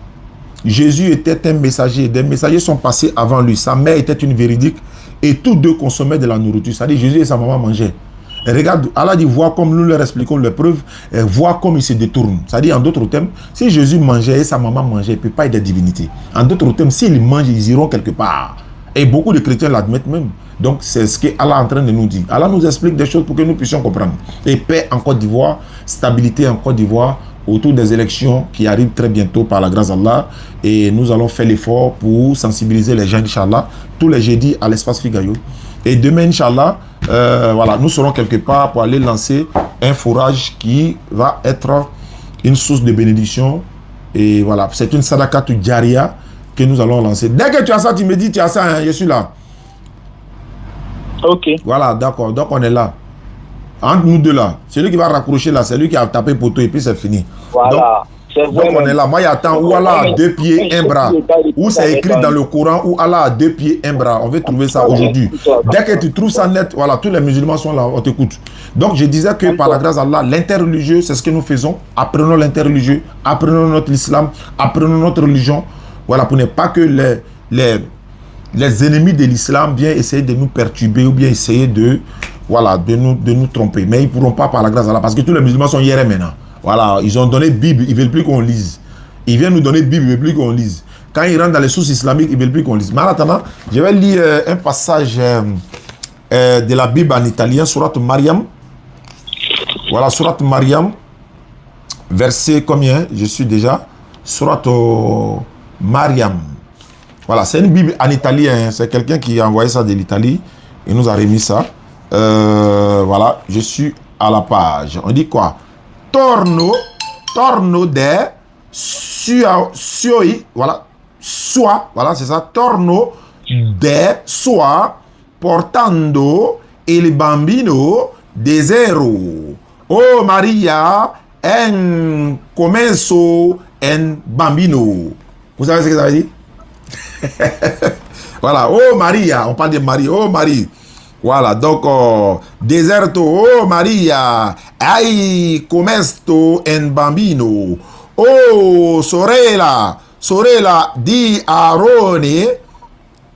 Jésus était un messager, des messagers sont passés avant lui, sa mère était une véridique, et tous deux consommaient de la nourriture. C'est-à-dire Jésus et sa maman mangeaient. Et regarde, Allah dit, vois comme nous leur expliquons les preuves, et vois comme ils se détournent. C'est-à-dire, en d'autres termes, si Jésus mangeait et sa maman mangeait, il ne peut pas être de divinité. En d'autres termes, s'ils mangent, ils iront quelque part. Et beaucoup de chrétiens l'admettent même. Donc, c'est ce qu'Allah est en train de nous dire. Allah nous explique des choses pour que nous puissions comprendre. Et paix en Côte d'Ivoire, stabilité en Côte d'Ivoire, autour des élections qui arrivent très bientôt par la grâce d'Allah. Et nous allons faire l'effort pour sensibiliser les gens, Inch'Allah, tous les jeudis à l'espace Figayo. Et demain, Inch'Allah, voilà, nous serons quelque part pour aller lancer un forage qui va être une source de bénédiction. Et voilà, c'est une sadaqatu jaria que nous allons lancer. Dès que tu as ça, tu me dis, tu as ça, hein, je suis là. Ok. Voilà, d'accord, donc on est là. Entre nous deux là, celui qui va raccrocher là, c'est lui qui a tapé poteau et puis c'est fini. Voilà. Donc on est là. Moi, j'attends où Allah a 2 pieds, un bras. Où c'est écrit dans le Coran où Allah a 2 pieds, un bras. On veut trouver ça aujourd'hui. Dès que tu trouves ça net, voilà, tous les musulmans sont là, on t'écoute. Donc je disais que par la grâce d'Allah, l'interreligieux, c'est ce que nous faisons. Apprenons l'interreligieux, apprenons notre islam, apprenons notre religion. Voilà, pour ne pas que les ennemis de l'islam viennent essayer de nous perturber ou bien essayer de, voilà, de nous tromper. Mais ils ne pourront pas par la grâce d'Allah parce que tous les musulmans sont hier et maintenant. Voilà, ils ont donné Bible, ils ne veulent plus qu'on lise. Ils viennent nous donner Bible, ils ne veulent plus qu'on lise. Quand ils rentrent dans les sources islamiques, ils ne veulent plus qu'on lise. Mais en attendant, je vais lire un passage de la Bible en italien, Surat Mariam. Voilà, Surat Mariam, verset combien? Je suis déjà. Surat Mariam. Voilà, c'est une Bible en italien. Hein. C'est quelqu'un qui a envoyé ça de l'Italie. Il nous a remis ça. Voilà, je suis à la page. On dit quoi? Torno de suoi, voilà, soit, voilà, c'est ça, torno de sua portando il bambino de zero. Oh Maria, en comenzo en bambino. Vous savez ce que ça veut dire? Voilà, oh Maria, on parle de Marie, oh Marie. Voilà, donc, deserto, oh Maria, ai comesto en bambino, oh sorella di Aarone,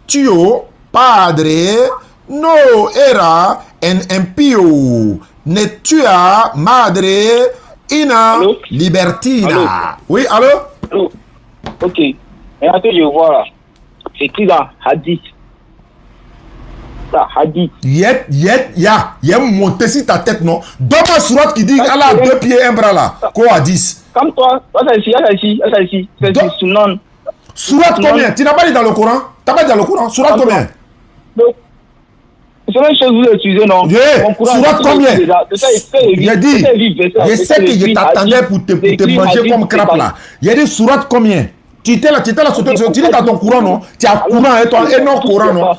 tuo padre no era en impio, ne tua madre ina libertina. Allô? Oui, allô? Allô? Ok, maintenant que je vois là, c'est écrit dans Hadith. Hadith. Il monté sur ta tête, non? Donne-moi surat qui dit Allah a 2 pieds, un bras là. Quoi, 10? Comme toi, ici. C'est Sunan. Surat combien? Tu n'as pas dit dans le Coran? Tu n'as pas dit dans le Coran? Surat combien? C'est la même chose que vous utilisez, non? Surat combien? J'ai dit, je sais que je t'attendais pour te manger comme crabe là. J'ai dit surat combien? Tu étais là, tu es dans ton Coran, non? Tu as Coran et toi, et non Coran, non?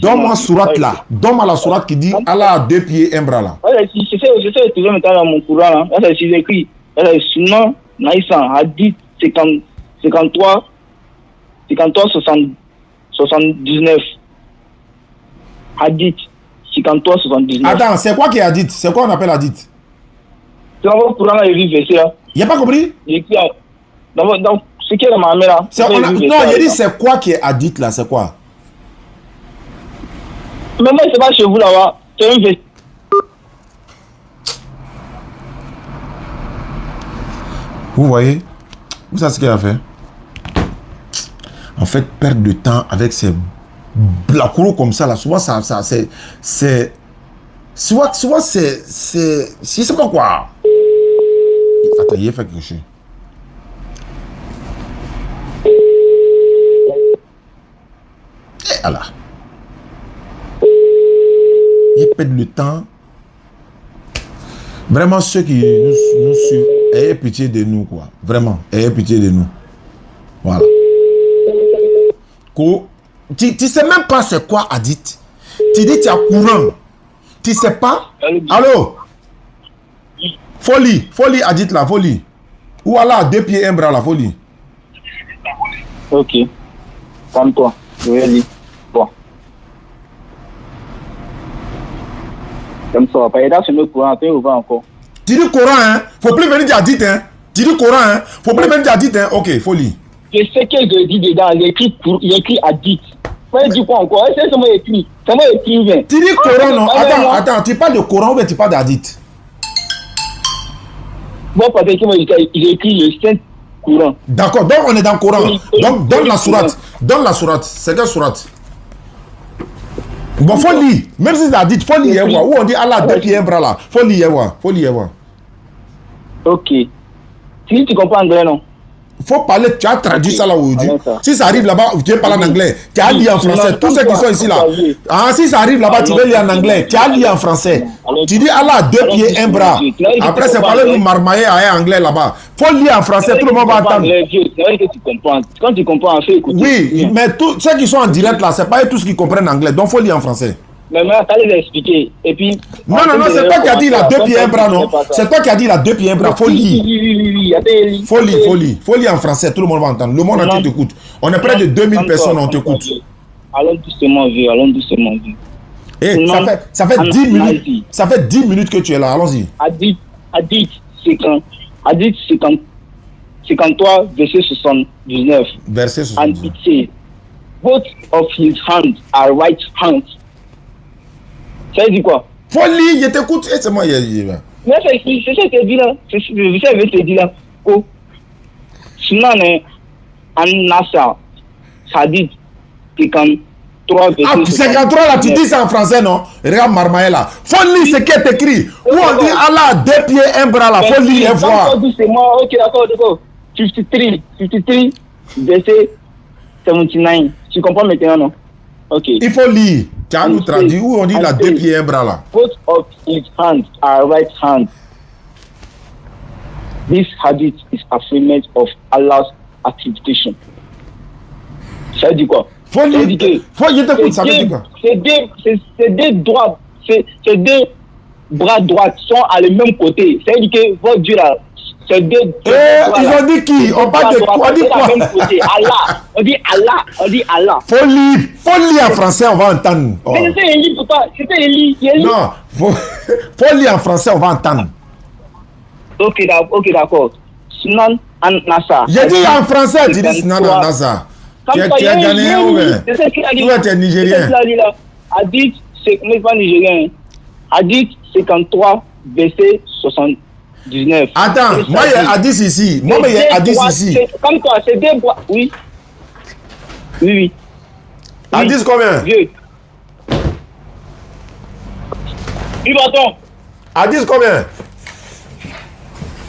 Donne-moi surat là. Donne-moi la surat qui dit Allah a 2 pieds, un bras là. Je sais toujours maintenant dans mon Coran là. Là, c'est écrit. Là, c'est Sunan, Naïsan, Hadith 53, 79. Hadith 53, 79. Attends, c'est quoi qui est Hadith? C'est quoi on appelle Hadith? C'est dans mon Coran là, il y a verset là. Il n'y a pas compris? Donc, ce qui est dans ma main là. Non, il dit c'est quoi qui est Hadith là? C'est quoi? Mais moi, c'est pas chez vous là-bas. C'est un verset. Vous voyez? Vous savez ce qu'il a fait? En fait, perdre de temps avec ces blacouros comme ça là, souvent ça c'est souvent c'est je sais pas quoi. Attends, il a fait quelque chose. Et Allah. Il perd le temps. Vraiment, ceux qui nous suivent, ayez pitié de nous, quoi. Vraiment, ayez pitié de nous. Voilà. Tu sais même pas c'est quoi Hadith. Tu dis tu as Coran. Tu sais pas. Allô? Folie Hadith là, folie. Ou Allah a 2 pieds, un bras là, folie. Ok. Comme toi. Je vais lire. Bon. Comme ça, on va pas aider sur le Coran, après on va encore. Tu dis Coran, hein? Faut plus venir dire Hadith, hein? Tu dis Coran, hein? Faut plus venir dire Hadith, hein? Ok, folie. Je sais que je dis dedans, il écrit Hadith. Il dit quoi encore? C'est comment écrit. Comment écrit, bien. Tu dis Coran, non? Attends, tu parles de Coran ou bien tu parles d'Hadith? Bon, parce que il écrit le Saint-Coran. D'accord, donc on est dans le Coran. Donc donne la sourate. Donne la sourate. C'est quelle sourate? Bon, faut lire. Même si c'est Hadith, faut lire. Où on dit Allah 2 pieds, un bras là. Faut lire. Ok. Si tu comprends anglais, non? Faut parler, tu as traduit ça là aujourd'hui. Si ça arrive là-bas, tu veux parler en anglais. Tu as lu en français. Tous ceux qui sont ici là. Ah, si ça arrive là-bas, tu veux lire en anglais. Tu as lu en français. Tu dis Allah a 2 pieds, un bras. Après, c'est parler de marmailler en anglais là-bas. Faut lire en français, tout le monde va entendre. C'est vrai que tu comprends. Quand tu comprends, en fait, écoute. Oui, mais tous ceux qui sont en direct là, c'est pas eux tous qui comprennent anglais. Donc, faut lire en français. Mais maintenant, t'allais l'expliquer. Et puis. Non, c'est toi qui as dit la 2 pieds, un bras, non? C'est toi qui as dit la 2 pieds, un bras. Faut lire. Oui. Faut lire en français, tout le monde va entendre. Le monde entier t'écoute. On est près de 2000 personnes, on t'écoute. Allons doucement, vieux. Et ça fait 10 minutes. Ça fait 10 minutes que tu es là. Allons-y. Hadith 53, verset 79. Verset 79. And it says, both of his hands are right hands. Ça veut dire quoi? Faut lire, je t'écoute. Et c'est moi. Mais c'est ça que je dis là. C'est ça que je te dis là. Oh. Sinon, An-Nasa, Hadith 53, verset 79. 53 là, tu dis ça en français, non? Regarde Marmaël là. Faut lire ce qui est écrit. Où on dit Allah, 2 pieds, un bras là. Faut lire et voir. C'est moi. Ok, d'accord. 53, verset 79. Tu comprends maintenant, non? Ok. Il faut lire. Tu as nous traduit où on dit la 2 pieds, un bras là. Both of his hands are right hands. This hadith is affirmation of Allah's attribution. Ça dit quoi? Faut lire. Je t'écoute, ça veut dire quoi? Ces deux doigts, ces deux bras droits sont à le même côté. Ça veut dire que votre Dieu là. Ils ont dit qui? On parle de quoi? On dit quoi? Allah. On dit Allah. Faut lire en français, on va entendre. Oh. Mais c'est un livre pour toi. C'était un livre. Non, faut lire en français, on va entendre. Ok, d'accord. Sunan An-Nasa. J'ai dit en français, tu dis Sunan An-Nasa. Tu es ghanéen ou bien? Tu es nigérien. Hadith, c'est pas nigérien. Hadith 53, verset 79. Attends, moi il y a Hadith ici. Moi il y a Hadith ici. Comme toi, c'est deux bois. Oui. Hadith combien? Vieux. Oui, bâton. Hadith combien?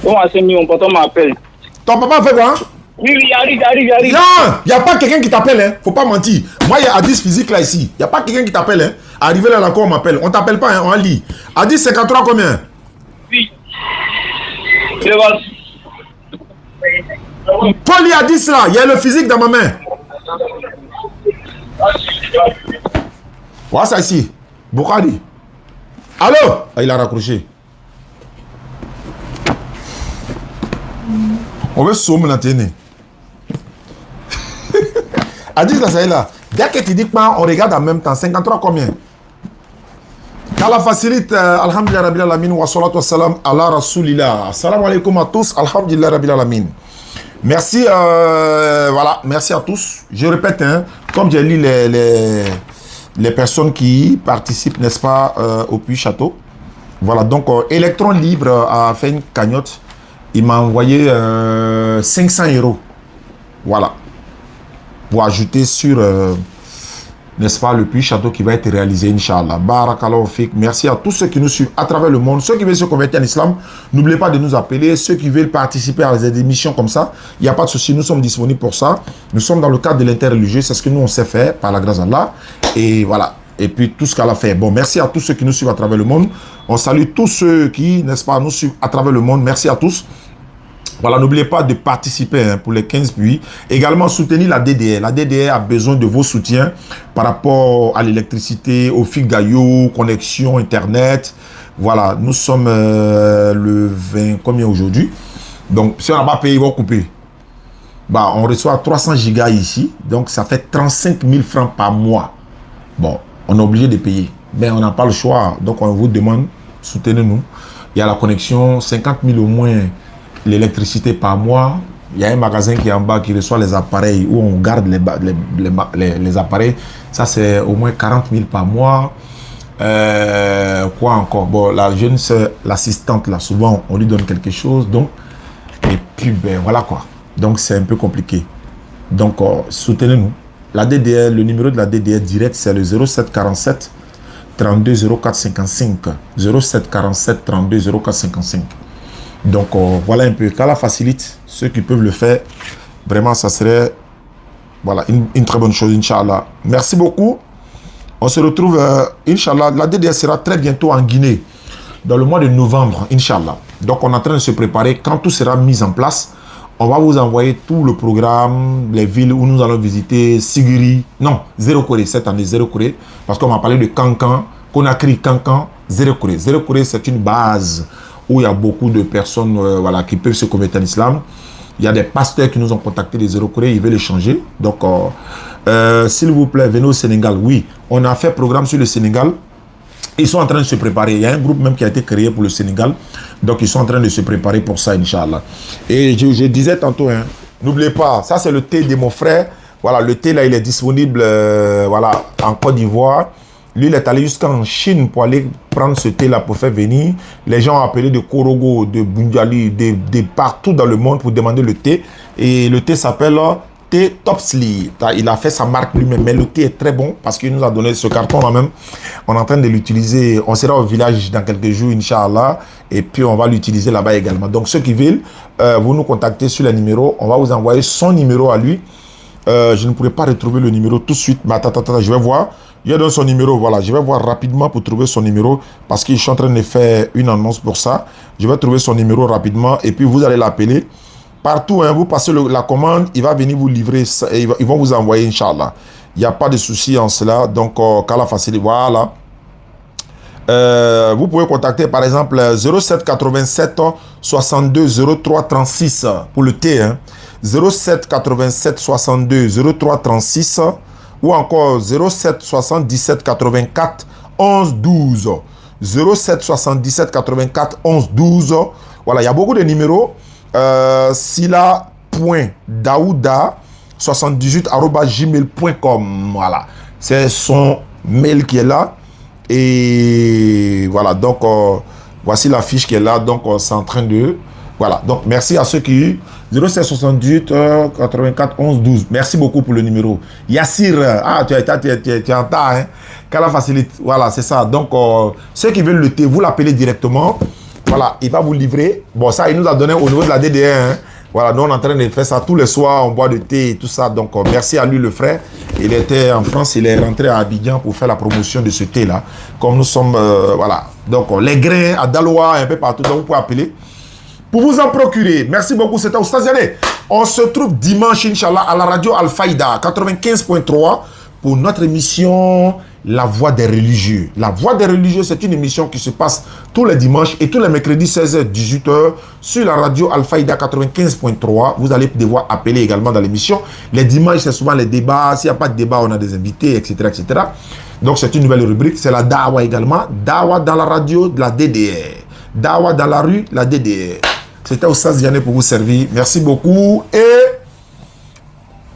Bon, c'est mieux, mon bâton m'appelle. Ton papa fait quoi? Oui, arrive. Non, il n'y a pas quelqu'un qui t'appelle, hein. Faut pas mentir. Moi, il y a Hadith physique là ici. Il n'y a pas quelqu'un qui t'appelle, hein. Arrivé là, on m'appelle. On t'appelle pas, hein, on lit. Hadith 53 combien? Oui. Faut lire Hadith là. Il y a le physique dans ma main. Voilà ça ici. Bukhari. Allô? Ah, il a raccroché. On veut sauver la télé. Hadith là, ça est là. Dès que tu dis pas, on regarde en même temps. 53 combien? Qu'Allah facilite, alhamdulillah rabbil alamin, wa salatu wa salam ala rasulillah. Assalamu alaikum à tous, alhamdulillah rabbil alamin. Merci, voilà, merci à tous. Je répète, hein, comme j'ai lu les personnes qui participent, n'est-ce pas, au Puy Château. Voilà, donc Electron Libre a fait une cagnotte. Il m'a envoyé 500 €. Voilà. Pour ajouter sur, n'est-ce pas, le Puy Château qui va être réalisé, Inch'Allah. Barakallahu fik. Merci à tous ceux qui nous suivent à travers le monde. Ceux qui veulent se convertir en islam, n'oubliez pas de nous appeler. Ceux qui veulent participer à des émissions comme ça, il n'y a pas de souci, nous sommes disponibles pour ça. Nous sommes dans le cadre de l'interreligieux, c'est ce que nous on sait faire, par la grâce d'Allah. Et voilà. Et puis tout ce qu'elle a fait. Bon, merci à tous ceux qui nous suivent à travers le monde. On salue tous ceux qui, n'est-ce pas, nous suivent à travers le monde. Merci à tous. Voilà, n'oubliez pas de participer, hein, pour les 15 puits. Également, soutenir la DDR. La DDR a besoin de vos soutiens par rapport à l'électricité, au fil Gaillot, connexion, Internet. Voilà, nous sommes le 20, combien aujourd'hui? Donc, si on n'a pas payé, ils vont couper. Bah, on reçoit 300 gigas ici. Donc, ça fait 35 000 francs par mois. Bon, on est obligé de payer. Mais on n'a pas le choix. Donc, on vous demande, soutenez-nous. Il y a la connexion, 50 000 au moins. L'électricité par mois. Il y a un magasin qui est en bas qui reçoit les appareils où on garde les appareils. Ça, c'est au moins 40 000 par mois. Quoi encore? Bon, la jeune sœur, l'assistante, là, souvent, on lui donne quelque chose. Donc, et puis, ben, voilà quoi. Donc, c'est un peu compliqué. Donc, soutenez-nous. La DDR, le numéro de la DDR direct, c'est le 07 47 32 04 55. 07 47 32 04 55. Donc, voilà un peu. Qu'Allah facilite ceux qui peuvent le faire. Vraiment, ça serait, voilà, une très bonne chose, Inch'Allah. Merci beaucoup. On se retrouve, Inch'Allah. La DDR sera très bientôt en Guinée, dans le mois de novembre, Inch'Allah. Donc, on est en train de se préparer. Quand tout sera mis en place, On va vous envoyer tout le programme, les villes où nous allons visiter, Sigiri, non, Zéro Corée, cette année, Zéro Corée, parce qu'on m'a parlé de Kankan, Conakry, Kankan, Zéro Corée. Zéro Corée, c'est une base où il y a beaucoup de personnes voilà, qui peuvent se convertir en islam. Il y a des pasteurs qui nous ont contactés des Zéro Corée, ils veulent échanger. Donc, s'il vous plaît, venez au Sénégal. Oui, on a fait programme sur le Sénégal. Ils sont en train de se préparer. Il y a un groupe même qui a été créé pour le Sénégal. Donc, ils sont en train de se préparer pour ça, Inch'Allah. Et je disais tantôt, hein, n'oubliez pas, ça c'est le thé de mon frère. Voilà, le thé là, il est disponible voilà, en Côte d'Ivoire. Lui, il est allé jusqu'en Chine pour aller prendre ce thé là pour faire venir. Les gens ont appelé de Korogo, de Bunjali, de partout dans le monde pour demander le thé. Et le thé s'appelle thé Topsli. Il a fait sa marque lui-même, mais le thé est très bon parce qu'il nous a donné ce carton là même. On est en train de l'utiliser. On sera au village dans quelques jours, Inch'Allah. Et puis on va l'utiliser là-bas également. Donc ceux qui veulent, vous nous contactez sur les numéros. On va vous envoyer son numéro à lui. Je ne pourrai pas retrouver le numéro tout de suite. Mais attends, je vais voir. Il y a dans son numéro, voilà. Je vais voir rapidement pour trouver son numéro parce que je suis en train de faire une annonce pour ça. Je vais trouver son numéro rapidement et puis vous allez l'appeler. Partout, hein, vous passez la commande, il va venir vous livrer ça et ils vont vous envoyer, Inch'Allah. Il n'y a pas de souci en cela. Donc, qu'à la facilité, voilà. Vous pouvez contacter par exemple 07 87 62 03 36 pour le thé. Hein. 07 87 62 03 36 ou encore 07 77 84 11 12. 07 77 84 11 12. Voilà, il y a beaucoup de numéros. sila.daouda78@gmail.com. Voilà, c'est son mail qui est là. Et voilà, donc voici la fiche qui est là. Donc c'est en train de... Voilà, donc merci à ceux qui... 0778 84 11 12. Merci beaucoup pour le numéro. Yassir, ah, tu es en tas, hein. Qu'à la facilite. Voilà, c'est ça. Donc, ceux qui veulent le thé, vous l'appelez directement. Voilà, il va vous livrer. Bon, ça, il nous a donné au niveau de la DDR. Hein. Voilà, nous, on est en train de faire ça tous les soirs. On boit du thé et tout ça. Donc, merci à lui, le frère. Il était en France. Il est rentré à Abidjan pour faire la promotion de ce thé-là. Comme nous sommes, voilà. Donc, les grains à Daloa, un peu partout. Donc, vous pouvez appeler pour vous en procurer. Merci beaucoup. C'était Oustaz Yanneh. On se trouve dimanche, Inch'Allah, à la radio Al-Fayda 95.3 pour notre émission La Voix des religieux. La Voix des religieux, c'est une émission qui se passe tous les dimanches et tous les mercredis 16h, 18h sur la radio Al-Fayda 95.3. Vous allez devoir appeler également dans l'émission. Les dimanches, c'est souvent les débats. S'il n'y a pas de débat, on a des invités, etc., etc. Donc, c'est une nouvelle rubrique. C'est la Dawa également. Dawa dans la radio, de la DDR. Dawa dans la rue, la DDR. C'était Oustaz Yanneh pour vous servir. Merci beaucoup et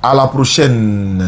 à la prochaine.